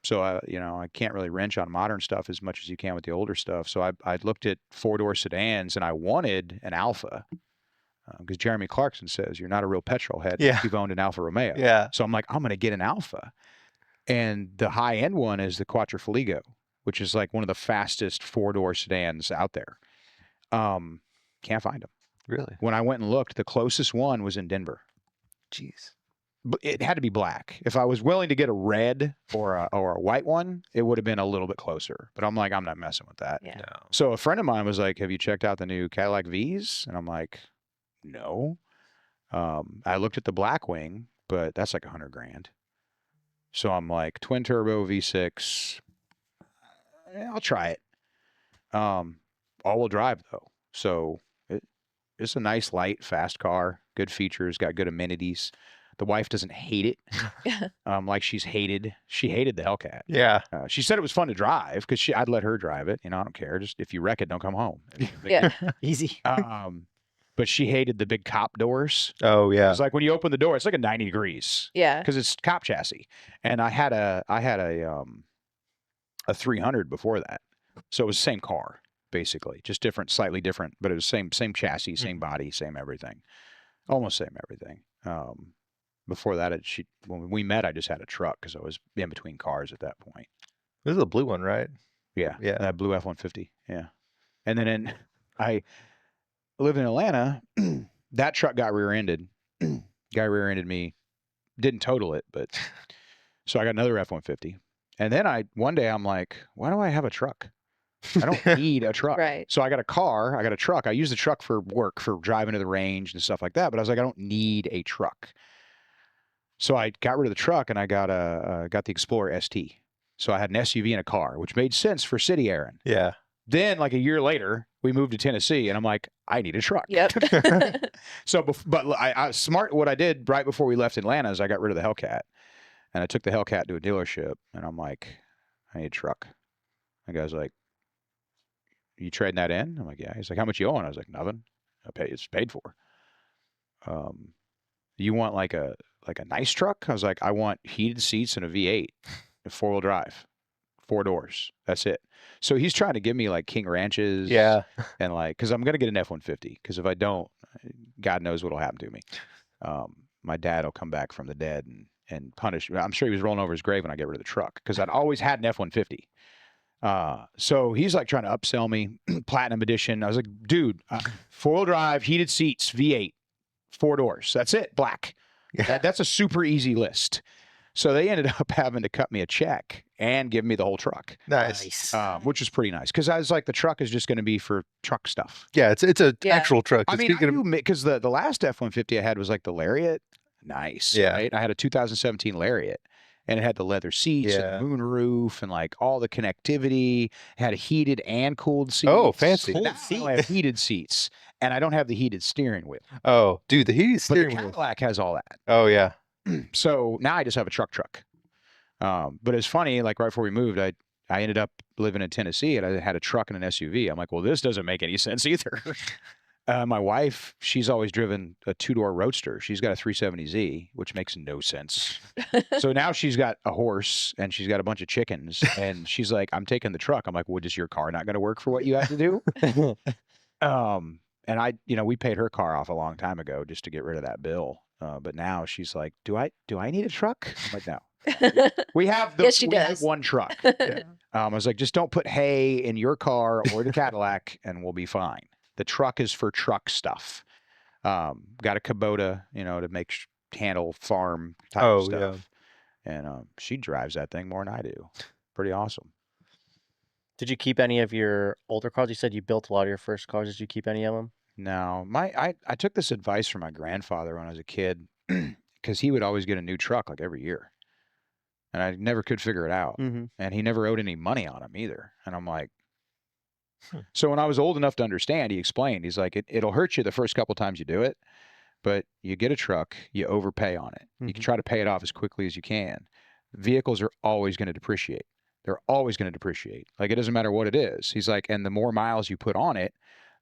So I can't really wrench on modern stuff as much as you can with the older stuff. So I looked at 4-door sedans, and I wanted an Alfa because Jeremy Clarkson says you're not a real petrol head if you've owned an Alfa Romeo. Yeah. So I'm like, I'm going to get an Alfa. And the high end one is the Quattrofogligo, which is like one of the fastest 4-door sedans out there. Can't find them. Really? When I went and looked, the closest one was in Denver. Jeez. But it had to be black. If I was willing to get a red or a white one, it would have been a little bit closer. But I'm like, I'm not messing with that. Yeah. No. So a friend of mine was like, have you checked out the new Cadillac V's? And I'm like, no. I looked at the Blackwing, but that's like $100,000. So I'm like, twin turbo V6. I'll try it. All-wheel drive though. So it's a nice, light, fast car. Good features, got good amenities. The wife doesn't hate it. Like she hated the Hellcat. Yeah. She said it was fun to drive because I'd let her drive it. I don't care. Just if you wreck it, don't come home. Yeah. Easy. But she hated the big cop doors. Oh yeah. It's like when you open the door, it's like a 90 degrees Yeah. because it's cop chassis. And I had a 300 before that, so it was the same car basically, just different, slightly different, but it was same chassis, same body, same everything, almost same everything. Before that, when we met, I just had a truck because I was in between cars at that point. This is a blue one, right? Yeah, Yeah. that blue F-150. Yeah, and then I lived in Atlanta. That truck got rear-ended. Guy rear-ended me. Didn't total it, but so I got another F-150. And then one day I'm like, why do I have a truck? I don't need a truck. Right. So I got a car. I got a truck. I use the truck for work, for driving to the range and stuff like that. But I was like, I don't need a truck. So I got rid of the truck and I got the Explorer ST. So I had an SUV and a car, which made sense for city Aaron. Yeah. Then, like a year later, we moved to Tennessee, and I'm like, I need a truck. Yep. So, but I smart. What I did right before we left Atlanta is I got rid of the Hellcat, and I took the Hellcat to a dealership, and I'm like, I need a truck. The guy's like, you trading that in? I'm like, yeah. He's like, how much you owe? And I was like, nothing. It's paid for. You want like a nice truck? I was like, I want heated seats and a V8, a 4-wheel drive, 4 doors. That's it. So he's trying to give me like King Ranches. Yeah. And like, because I'm going to get an F-150. Because if I don't, God knows what will happen to me. My dad will come back from the dead and punish me. I'm sure he was rolling over his grave when I get rid of the truck because I'd always had an F-150. So he's like trying to upsell me, Platinum Edition. I was like, dude, 4-wheel drive, heated seats, V8, 4 doors. That's it, black. Yeah. That's a super easy list. So they ended up having to cut me a check and give me the whole truck. Nice. Which was pretty nice because I was like, the truck is just going to be for truck stuff. Yeah, it's a Yeah. actual truck. I mean, Speaking of, because the last F-150 I had was like the Lariat. Nice. Yeah. Right? I had a 2017 Lariat. And it had the leather seats Yeah. and the moon roof and like all the connectivity. It had heated and cooled seats. Oh, fancy. Now I only have heated seats, and I don't have the heated steering wheel. oh, dude, the heated But the steering wheel. Cadillac has all that. Oh yeah. So now I just have a truck. But it's funny, like right before we moved, I ended up living in Tennessee and I had a truck and an SUV. I'm like, well, this doesn't make any sense either. My wife, she's always driven a 2-door Roadster. She's got a 370Z, which makes no sense. So now she's got a horse and she's got a bunch of chickens. And she's like, I'm taking the truck. I'm like, well, is your car not going to work for what you have to do? And we paid her car off a long time ago just to get rid of that bill. But now she's like, do I need a truck? I'm like, no. We have Yes, she we have does. one truck. I was like, just don't put hay in your car or the Cadillac and we'll be fine. The truck is for truck stuff. Got a Kubota, to handle farm type Oh, of stuff. Yeah. And she drives that thing more than I do. Pretty awesome. Did you keep any of your older cars? You said you built a lot of your first cars. Did you keep any of them? No, I took this advice from my grandfather when I was a kid because he would always get a new truck like every year. And I never could figure it out. Mm-hmm. And he never owed any money on them either. And I'm like, So when I was old enough to understand, he explained, he's like, it'll hurt you the first couple times you do it, but you get a truck, you overpay on it. You can try to pay it off as quickly as you can. Vehicles are always going to depreciate. They're always going to depreciate. Like, it doesn't matter what it is. He's like, and the more miles you put on it,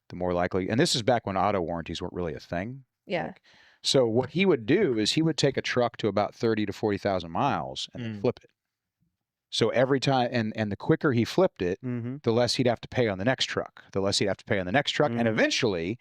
the more likely, and this is back when auto warranties weren't really a thing. Yeah. So what he would do is he would take a truck to about 30 to 40,000 miles and then flip it. So every time, and the quicker he flipped it, the less he'd have to pay on the next truck, the less he'd have to pay on the next truck. And eventually,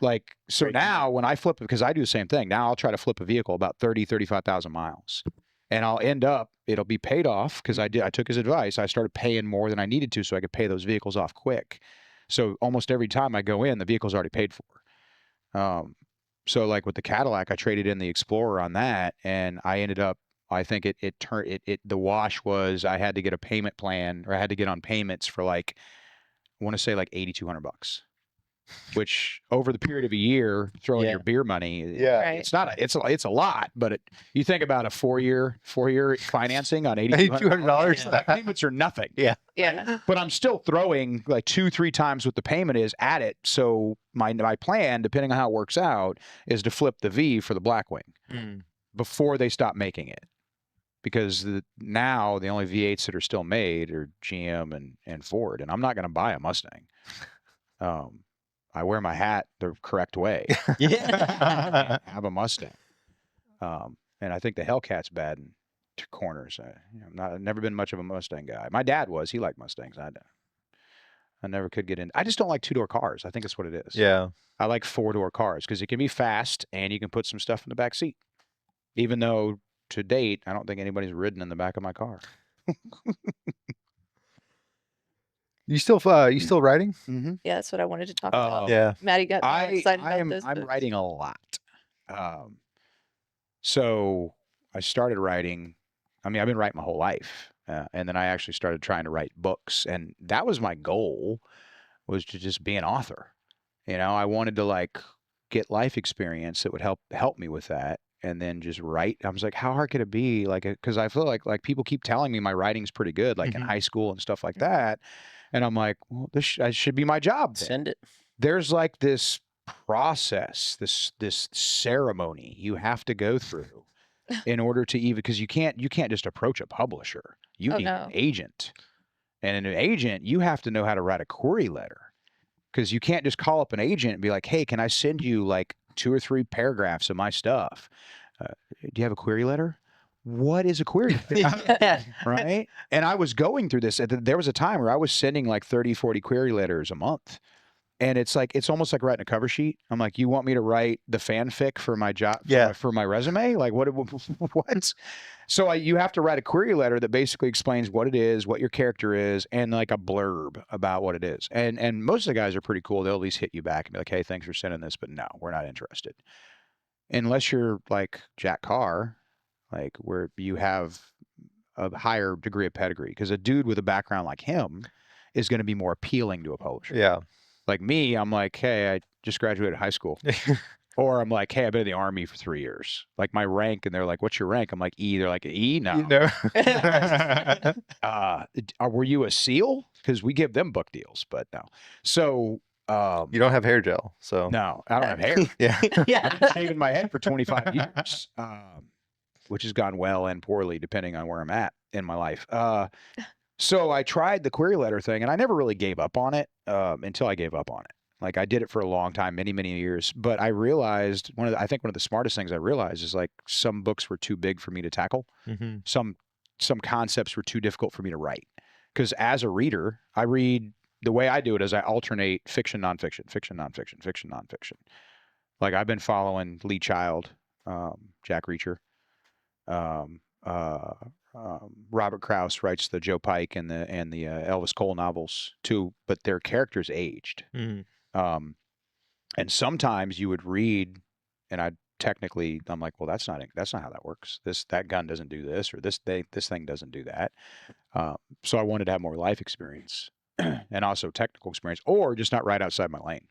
like, so now when I flip it, because I do the same thing, now I'll try to flip a vehicle about 30, 35,000 miles. And I'll end up, it'll be paid off because I took his advice. I started paying more than I needed to so I could pay those vehicles off quick. So almost every time I go in, the vehicle's already paid for. So like with the Cadillac, I traded in the Explorer on that, and I ended up, I think the wash was I had to get a payment plan, or I had to get on payments for like, I want to say like $8,200, which over the period of a year, throwing your beer money, it's not it's a lot, but you think about a four-year financing on $8,200, payments are nothing. Yeah. But I'm still throwing like 2-3 times what the payment is at it. So my plan, depending on how it works out, is to flip the V for the Blackwing before they stop making it. Because now the only V8s that are still made are GM and Ford, and I'm not going to buy a Mustang. I wear my hat the correct way. I have a Mustang, and I think the Hellcat's bad in corners. I've never been much of a Mustang guy. My dad was. He liked Mustangs. I never could get in. I just don't like 2-door cars. I think that's what it is. Yeah. I like 4-door cars because it can be fast and you can put some stuff in the back seat. Even though to date, I don't think anybody's ridden in the back of my car. You still writing? Yeah, that's what I wanted to talk about. Yeah. Maddie got more excited about this. I'm writing a lot. So I started writing. I mean, I've been writing my whole life. And then I actually started trying to write books. And that was my goal, was to just be an author. You know, I wanted to like get life experience that would help me with that. And then just write. I was like, how hard could it be? Like, because I feel like people keep telling me my writing's pretty good, like in high school and stuff like that. And I'm like, well, this should be my job then. Send it. There's like this process, this ceremony you have to go through in order to even, because you can't just approach a publisher. You need an agent. And an agent, you have to know how to write a query letter. Because you can't just call up an agent and be like, hey, can I send you like 2 or 3 paragraphs of my stuff? Do you have a query letter? What is a query letter? Right? And I was going through this. There was a time where I was sending like 30, 40 query letters a month. And it's like, it's almost like writing a cover sheet. I'm like, you want me to write the fanfic for my job, for my resume? Like, what? So you have to write a query letter that basically explains what it is, what your character is, and like a blurb about what it is. And most of the guys are pretty cool. They'll at least hit you back and be like, hey, thanks for sending this, but no, we're not interested. Unless you're like Jack Carr, like where you have a higher degree of pedigree. Because a dude with a background like him is going to be more appealing to a publisher. Yeah. Like me, I'm like, hey, I just graduated high school. Or I'm like, hey, I've been in the Army for 3 years. Like my rank, and they're like, what's your rank? I'm like, E. They're like, E? No. Were you a SEAL? Because we give them book deals, but no. So you don't have hair gel, so no, I don't have hair. I've been shaving my head for 25 years, which has gone well and poorly depending on where I'm at in my life. So I tried the query letter thing, and I never really gave up on it until I gave up on it. Like I did it for a long time, many, many years. But I realized I think one of the smartest things I realized is like some books were too big for me to tackle. Some concepts were too difficult for me to write. Because as a reader, I read, the way I do it is I alternate fiction, nonfiction, fiction, nonfiction, fiction, nonfiction. Like I've been following Lee Child, Jack Reacher. Robert Krauss writes the Joe Pike and the Elvis Cole novels too, but their characters aged. And sometimes you would read, and I'm like, well, that's not how that works. That gun doesn't do this, or this thing doesn't do that. So I wanted to have more life experience and also technical experience, or just not right outside my lane.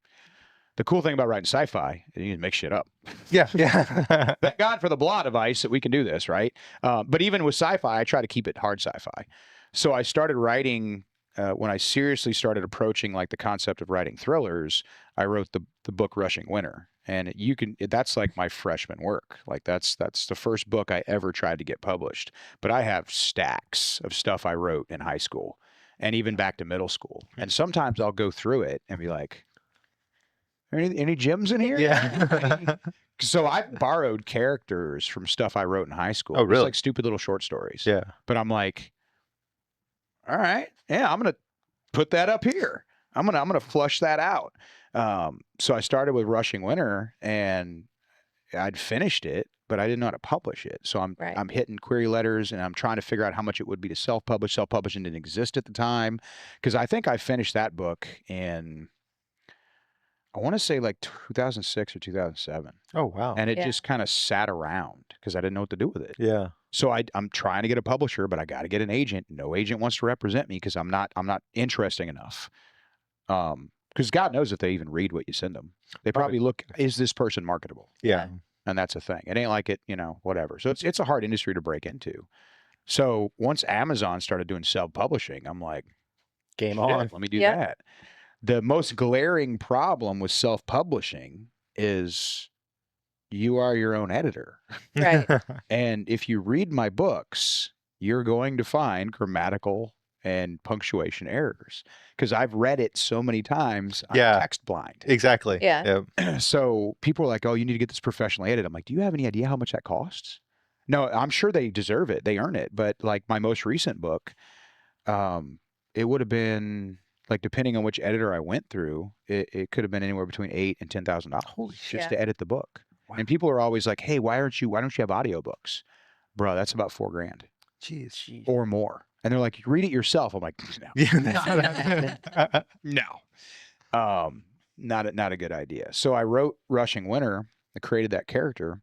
The cool thing about writing sci-fi is you can make shit up. Yeah. Thank God for the blah device that we can do this, right? But even with sci-fi, I try to keep it hard sci-fi. So I started writing when I seriously started approaching like the concept of writing thrillers, I wrote the book Rushing Winter, and that's like my freshman work. Like that's the first book I ever tried to get published. But I have stacks of stuff I wrote in high school and even back to middle school. And sometimes I'll go through it and be like, any gems in here? Yeah. So I borrowed characters from stuff I wrote in high school. Oh, Just really? like stupid little short stories. Yeah. But I'm like, all right, yeah, I'm gonna put that up here. I'm gonna flush that out. So I started with Rushing Winter, and I'd finished it, but I didn't know how to publish it. So I'm hitting query letters, and I'm trying to figure out how much it would be to self-publish. Self-publishing didn't exist at the time, because I think I finished that book in, I want to say like 2006 or 2007. Oh, wow. And it just kind of sat around because I didn't know what to do with it. Yeah. So I'm trying to get a publisher, but I got to get an agent. No agent wants to represent me because I'm not interesting enough. Because God knows if they even read what you send them. They probably look, is this person marketable? Yeah. And that's a thing. It ain't like it, whatever. So it's a hard industry to break into. So once Amazon started doing self-publishing, I'm like, Game shit, on. let me do that. The most glaring problem with self-publishing is you are your own editor. Right. And if you read my books, you're going to find grammatical and punctuation errors because I've read it so many times. I'm text blind. Exactly. Yeah. So people are like, oh, you need to get this professionally edited. I'm like, do you have any idea how much that costs? No, I'm sure they deserve it. They earn it. But like my most recent book, it would have been, like, depending on which editor I went through, it could have been anywhere between $8,000 and $10,000 Holy just to edit the book. Wow. And people are always like, "Hey, why don't you have audiobooks?" Bro, that's about $4,000. Jeez. Or more. And they're like, "Read it yourself." I'm like, "No." No. Not a good idea. So I wrote Rushing Winter, I created that character,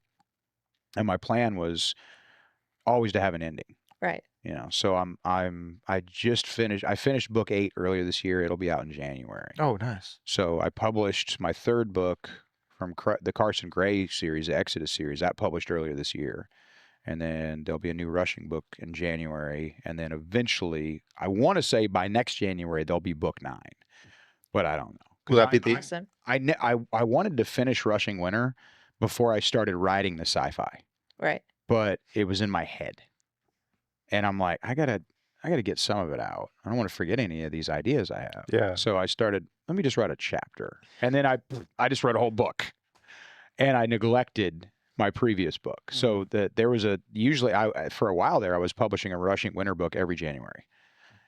and my plan was always to have an ending. Right. So I finished book 8 earlier this year. It'll be out in January. Oh, nice. So I published my third book from the Carson Gray series, the Exodus series, that published earlier this year. And then there'll be a new Rushing book in January. And then eventually, I want to say by next January, there'll be book 9, but I don't know. Will that be the? Awesome. I wanted to finish Rushing Winter before I started writing the sci-fi. Right. But it was in my head. And I'm like, I gotta get some of it out. I don't want to forget any of these ideas I have. Yeah. So I started, let me just write a chapter. And then I just wrote a whole book. And I neglected my previous book. So there was for a while there, I was publishing a Rushing Winter book every January.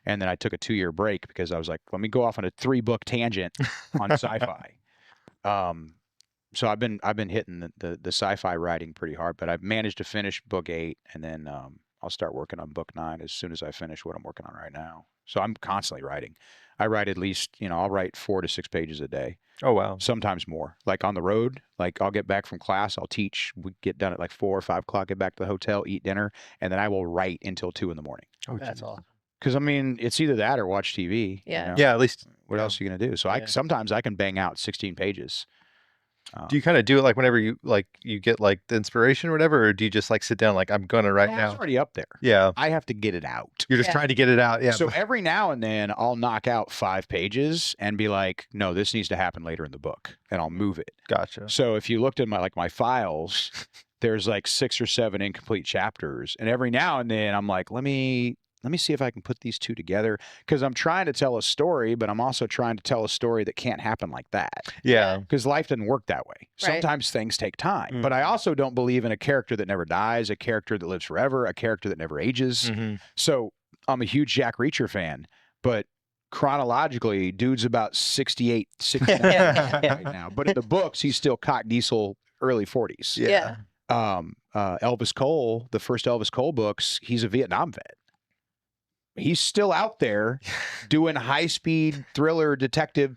And then I took a 2-year break because I was like, let me go off on a 3-book tangent on sci-fi. So I've been hitting the sci-fi writing pretty hard, but I've managed to finish book 8, and then I'll start working on book 9 as soon as I finish what I'm working on right now. So I'm constantly writing. I write at least, I'll write 4 to 6 pages a day. Oh, wow. Sometimes more. Like on the road, like I'll get back from class, I'll teach. We get done at like 4 or 5 o'clock, get back to the hotel, eat dinner, and then I will write until 2 in the morning. Oh, That's awesome. Because it's either that or watch TV. Yeah. Yeah, at least. What else are you gonna do? So sometimes I can bang out 16 pages. Do you kind of do it like whenever you get like the inspiration or whatever, or do you just like sit down like I'm gonna write now? It's already up there. Yeah. I have to get it out. You're just trying to get it out. Yeah. So every now and then I'll knock out 5 pages and be like, no, this needs to happen later in the book, and I'll move it. Gotcha. So if you looked at my files, there's like 6 or 7 incomplete chapters, and every now and then I'm like, let me see if I can put these 2 together, because I'm trying to tell a story, but I'm also trying to tell a story that can't happen like that. Yeah. Because life doesn't work that way. Right. Sometimes things take time. But I also don't believe in a character that never dies, a character that lives forever, a character that never ages. Mm-hmm. So I'm a huge Jack Reacher fan, but chronologically, dude's about 68, 69 right now. But in the books, he's still cock diesel, early 40s. Yeah. Elvis Cole, the first Elvis Cole books, he's a Vietnam vet. He's still out there doing high-speed thriller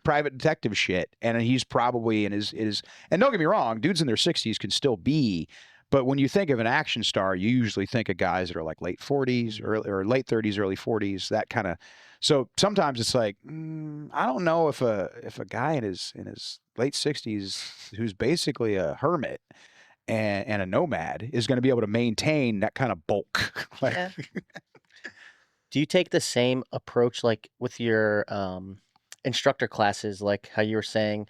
private detective shit. And he's probably in his, and don't get me wrong, dudes in their 60s can still be, but when you think of an action star, you usually think of guys that are like late 40s or late 30s, early 40s, that kind of. So sometimes it's like, I don't know if a guy in his late 60s who's basically a hermit and a nomad is going to be able to maintain that kind of bulk. Do you take the same approach like with your instructor classes, like how you were saying,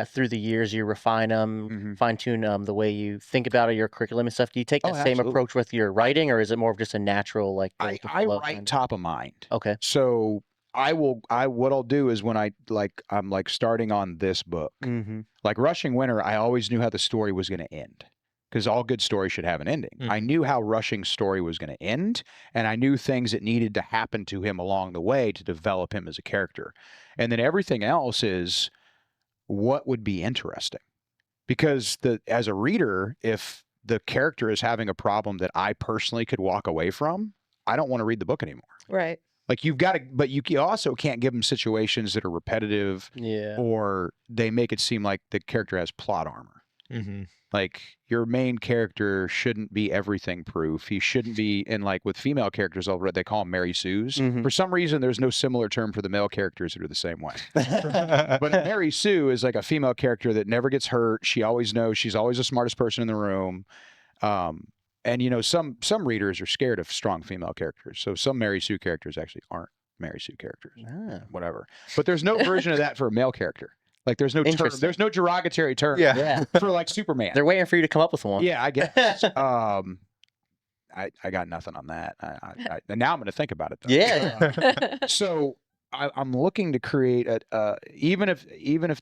through the years you refine them, fine tune the way you think about it, your curriculum and stuff? Do you take Oh, that same absolutely. approach with your writing, or is it more of just a natural like go with the I flow write kind of? top of mind. Okay. So what I'll do is when I'm like starting on this book, Mm-hmm. like Rushing Winter, I always knew how the story was going to end because all good stories should have an ending. I knew how Rushing's story was going to end, and I knew things that needed to happen to him along the way to develop him as a character. And then everything else is what would be interesting. Because as a reader, if the character is having a problem that I personally could walk away from, I don't want to read the book anymore. Right. Like you've got to, but you also can't give them situations that are repetitive Yeah. or they make it seem like the character has plot armor. Mm-hmm. Like your main character shouldn't be everything proof. He shouldn't be, and like with female characters, they call them Mary Sues. Mhm. For some reason, there's no similar term for the male characters that are the same way. But Mary Sue is like a female character that never gets hurt. She always knows she's always the smartest person in the room. And you know, some readers are scared of strong female characters. So some Mary Sue characters actually aren't Mary Sue characters. Ah. Whatever. But there's no version of that for a male character. Like there's no term, Interesting. there's no derogatory term Yeah. for like Superman. They're waiting for you to come up with one. Yeah, I guess. I got nothing on that. And now I'm going to think about it. Though. Yeah. So I'm looking to create even if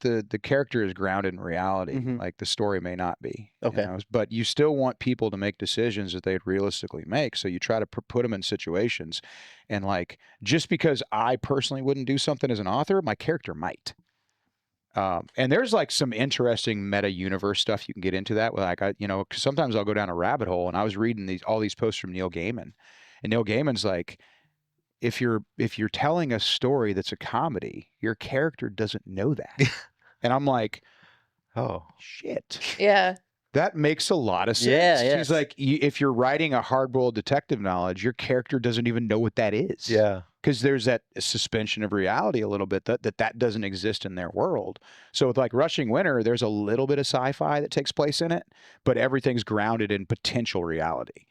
the character is grounded in reality, like the story may not be. Okay. You know, but you still want people to make decisions that they'd realistically make. So you try to put them in situations, and like just because I personally wouldn't do something as an author, my character might. And there's like some interesting meta universe stuff you can get into that. Like cause sometimes I'll go down a rabbit hole, and I was reading all these posts from Neil Gaiman, and Neil Gaiman's like, if you're telling a story that's a comedy, your character doesn't know that. And I'm like, Oh, shit. Yeah. That makes a lot of sense. Yeah, yes. He's like, if you're writing a hard-boiled detective knowledge, your character doesn't even know what that is. yeah. Because there's that suspension of reality a little bit that doesn't exist in their world. So with like Rushing Winter, there's a little bit of sci-fi that takes place in it, but everything's grounded in potential reality.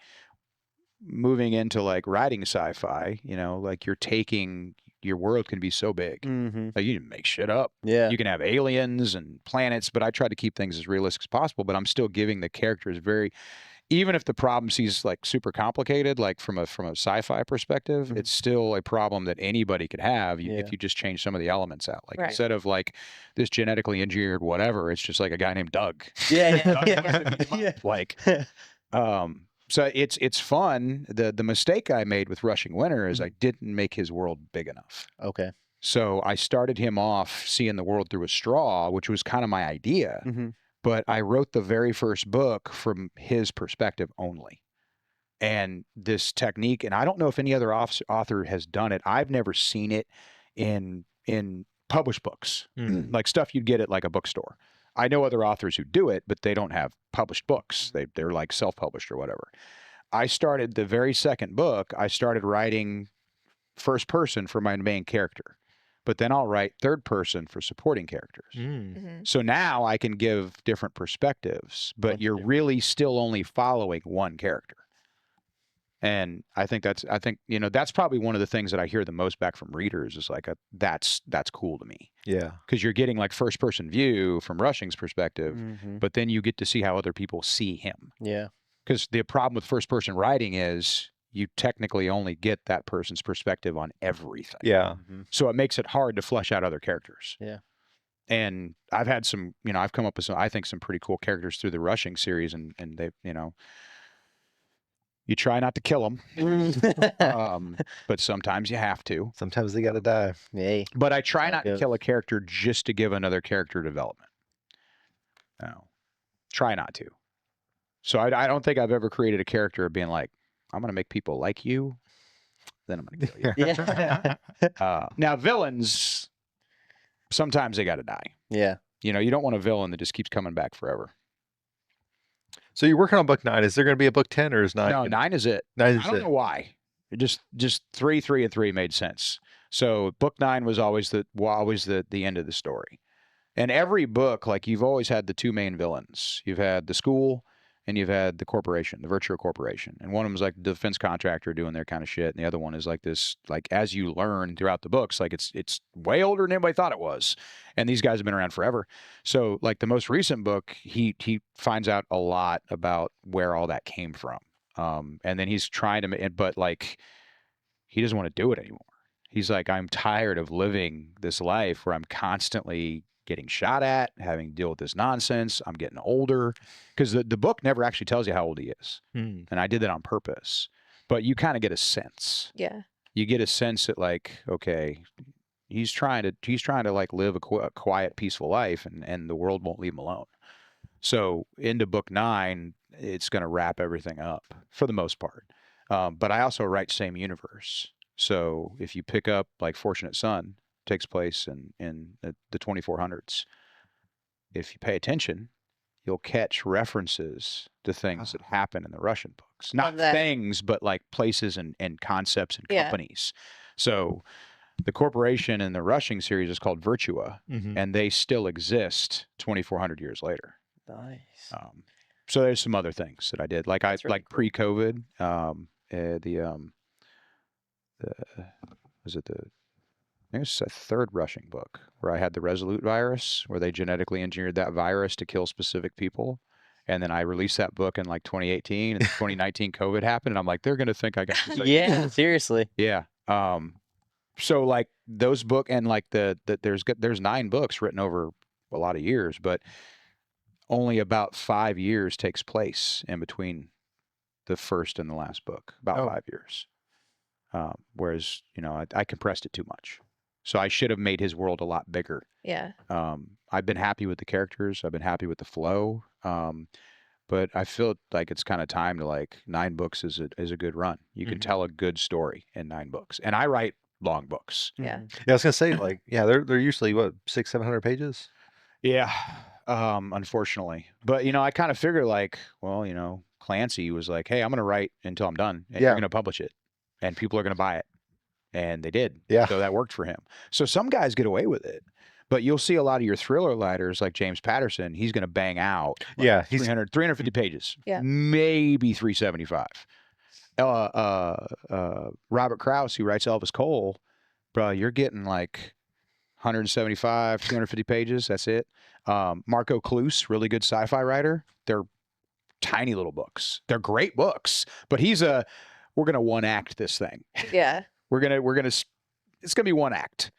Moving into like writing sci-fi, like your world can be so big. Mm-hmm. Like you can make shit up. Yeah. You can have aliens and planets, but I try to keep things as realistic as possible, but I'm still giving the characters even if the problem seems like super complicated, like from a sci-fi perspective, it's still a problem that anybody could have if you just change some of the elements out. Like instead of like this genetically engineered whatever, it's just like a guy named Doug. Yeah. Like, so it's fun. The mistake I made with Rushing Winter is I didn't make his world big enough. Okay. So I started him off seeing the world through a straw, which was kind of my idea. Mm-hmm. But I wrote the very first book from his perspective only. And this technique, and I don't know if any other author has done it. I've never seen it in published books, like stuff you'd get at like a bookstore. I know other authors who do it, but they don't have published books. They're like self-published or whatever. I started the very second book, I started writing first person for my main character. But then I'll write third person for supporting characters. So now I can give different perspectives, but you're really still only following one character. And I think that's probably one of the things that I hear the most back from readers is like, that's cool to me. Yeah. Because you're getting like first person view from Rushing's perspective, but then you get to see how other people see him. Yeah. Because the problem with first person writing is you technically only get that person's perspective on everything. Yeah. So it makes it hard to flesh out other characters. Yeah. And I've had some, I've come up with some pretty cool characters through the Rushing series, and they, you try not to kill them, but sometimes you have to. Sometimes they got to die. Hey. But I try not to kill a character just to give another character development. No, try not to. So I don't think I've ever created a character of being like, I'm going to make people like you, then I'm going to kill you. Yeah. Now, villains, sometimes they got to die. Yeah. You don't want a villain that just keeps coming back forever. So you're working on book 9. Is there going to be a book 10 or is 9? No, 9 is it. 9 is I don't know why. It just 3, 3, and 3 made sense. So book 9 was always the end of the story. And every book, like you've always had the two main villains. You've had the school and you've had the corporation, the virtual corporation. And one of them is like the defense contractor doing their kind of shit. And the other one is like this, like as you learn throughout the books, like it's way older than anybody thought it was. And these guys have been around forever. So like the most recent book, he finds out a lot about where all that came from. And then he's trying to, but like, he doesn't want to do it anymore. He's like, I'm tired of living this life where I'm constantly getting shot at, having to deal with this nonsense. I'm getting older, because the book never actually tells you how old he is. And I did that on purpose, but you kind of get a sense. Yeah. You get a sense that like, okay, he's trying to like live a quiet, peaceful life, and the world won't leave him alone. So into book 9, it's going to wrap everything up for the most part. But I also write same universe. So if you pick up like Fortunate Son, takes place in the 2400s. If you pay attention, you'll catch references to things that happen in the Russian books. Not things, but like places and concepts and companies. So the corporation in the Russian series is called Virtua, and they still exist 2,400 years later. Nice. So there's some other things that I did, like That's really cool. pre-COVID. I think it's a third Russian book where I had the Resolute virus, where they genetically engineered that virus to kill specific people. And then I released that book in like 2018, and 2019 COVID happened, and I'm like, they're going to think I got this. Yeah, seriously. Yeah. So like those book, and like there's 9 books written over a lot of years, but only about 5 years takes place in between the first and the last book. About 5 years. Whereas, you know, I compressed it too much. So I should have made his world a lot bigger. Yeah. I've been happy with the characters. I've been happy with the flow. But I feel like it's kind of time to, like, 9 books is a good run. You can tell a good story in 9 books. And I write long books. Yeah. Yeah, I was gonna say, like, they're usually what, 600-700 pages. Yeah. Unfortunately. But, you know, I kind of figure like, well, you know, Clancy was like, hey, I'm going to write until I'm done, and you're going to publish it, and people are going to buy it. And they did. Yeah. So that worked for him. So some guys get away with it, but you'll see a lot of your thriller writers like James Patterson. He's going to bang out. Like 350 pages. Yeah. Maybe 375. Robert Krause, who writes Elvis Cole, bro, you're getting like 175, 250 pages. That's it. Marco Cluse, really good sci-fi writer. They're tiny little books. They're great books, but we're going to one act this thing. Yeah. It's gonna be one act,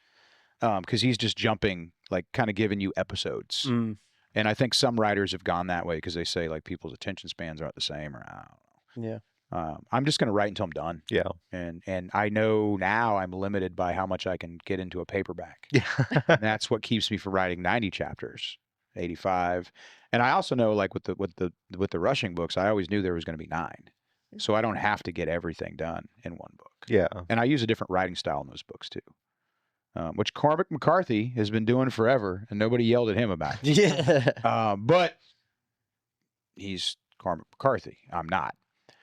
because he's just jumping, like, kind of giving you episodes. And I think some writers have gone that way because they say like people's attention spans aren't the same, or I don't know. Yeah. I'm just gonna write until I'm done. Yeah. And I know now I'm limited by how much I can get into a paperback. Yeah. And that's what keeps me from writing 90 chapters, 85. And I also know, like with the Rushing books, I always knew there was going to be 9. So I don't have to get everything done in one book. Yeah. And I use a different writing style in those books too, which Cormac McCarthy has been doing forever, and nobody yelled at him about it. Yeah. But he's Cormac McCarthy. I'm not.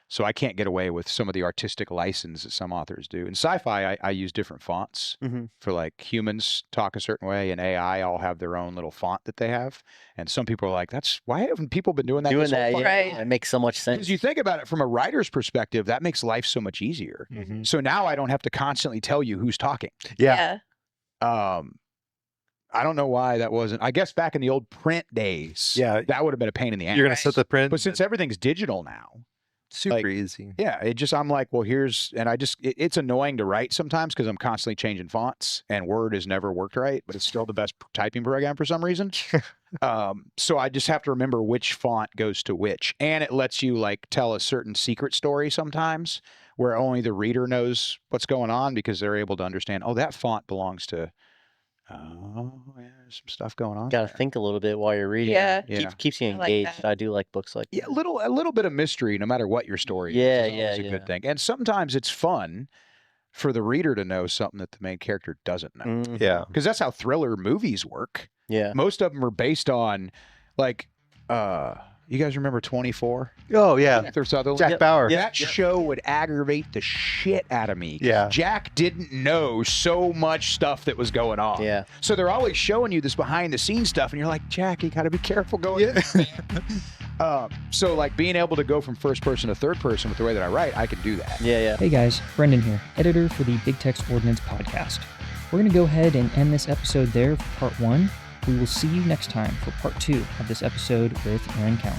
So I can't get away with some of the artistic license that some authors do. In sci-fi, I use different fonts for, like, humans talk a certain way, and AI all have their own little font that they have. And some people are like, why haven't people been doing that? Yeah. Right. It makes so much sense. Because you think about it from a writer's perspective, that makes life so much easier. So now I don't have to constantly tell you who's talking. Yeah. I don't know why that wasn't. I guess back in the old print days, that would have been a pain in the ass. You're gonna set the print, but since everything's digital now, super easy. Yeah, I'm like, well, it's annoying to write sometimes because I'm constantly changing fonts, and Word has never worked right, but it's still the best typing program for some reason. So I just have to remember which font goes to which, and it lets you, like, tell a certain secret story sometimes where only the reader knows what's going on, because they're able to understand, oh, that font belongs to. Oh, yeah, there's some stuff going on. Got to think a little bit while you're reading. Yeah. Keeps you engaged. I do like books like that. Yeah, a little bit of mystery, no matter what your story is a good thing. And sometimes it's fun for the reader to know something that the main character doesn't know. Yeah. Because that's how thriller movies work. Yeah. Most of them are based on, like, you guys remember 24? Oh, yeah. Arthur Sutherland? Jack Bauer. That show would aggravate the shit out of me. Yeah. Jack didn't know so much stuff that was going on. Yeah. So they're always showing you this behind the scenes stuff, and you're like, Jack, you got to be careful going in there. So like being able to go from first person to third person with the way that I write, I can do that. Yeah. Hey guys, Brendan here, editor for the Big Text Ordnance podcast. We're going to go ahead and end this episode there for part 1. We will see you next time for part 2 of this episode with Aaron Cowan.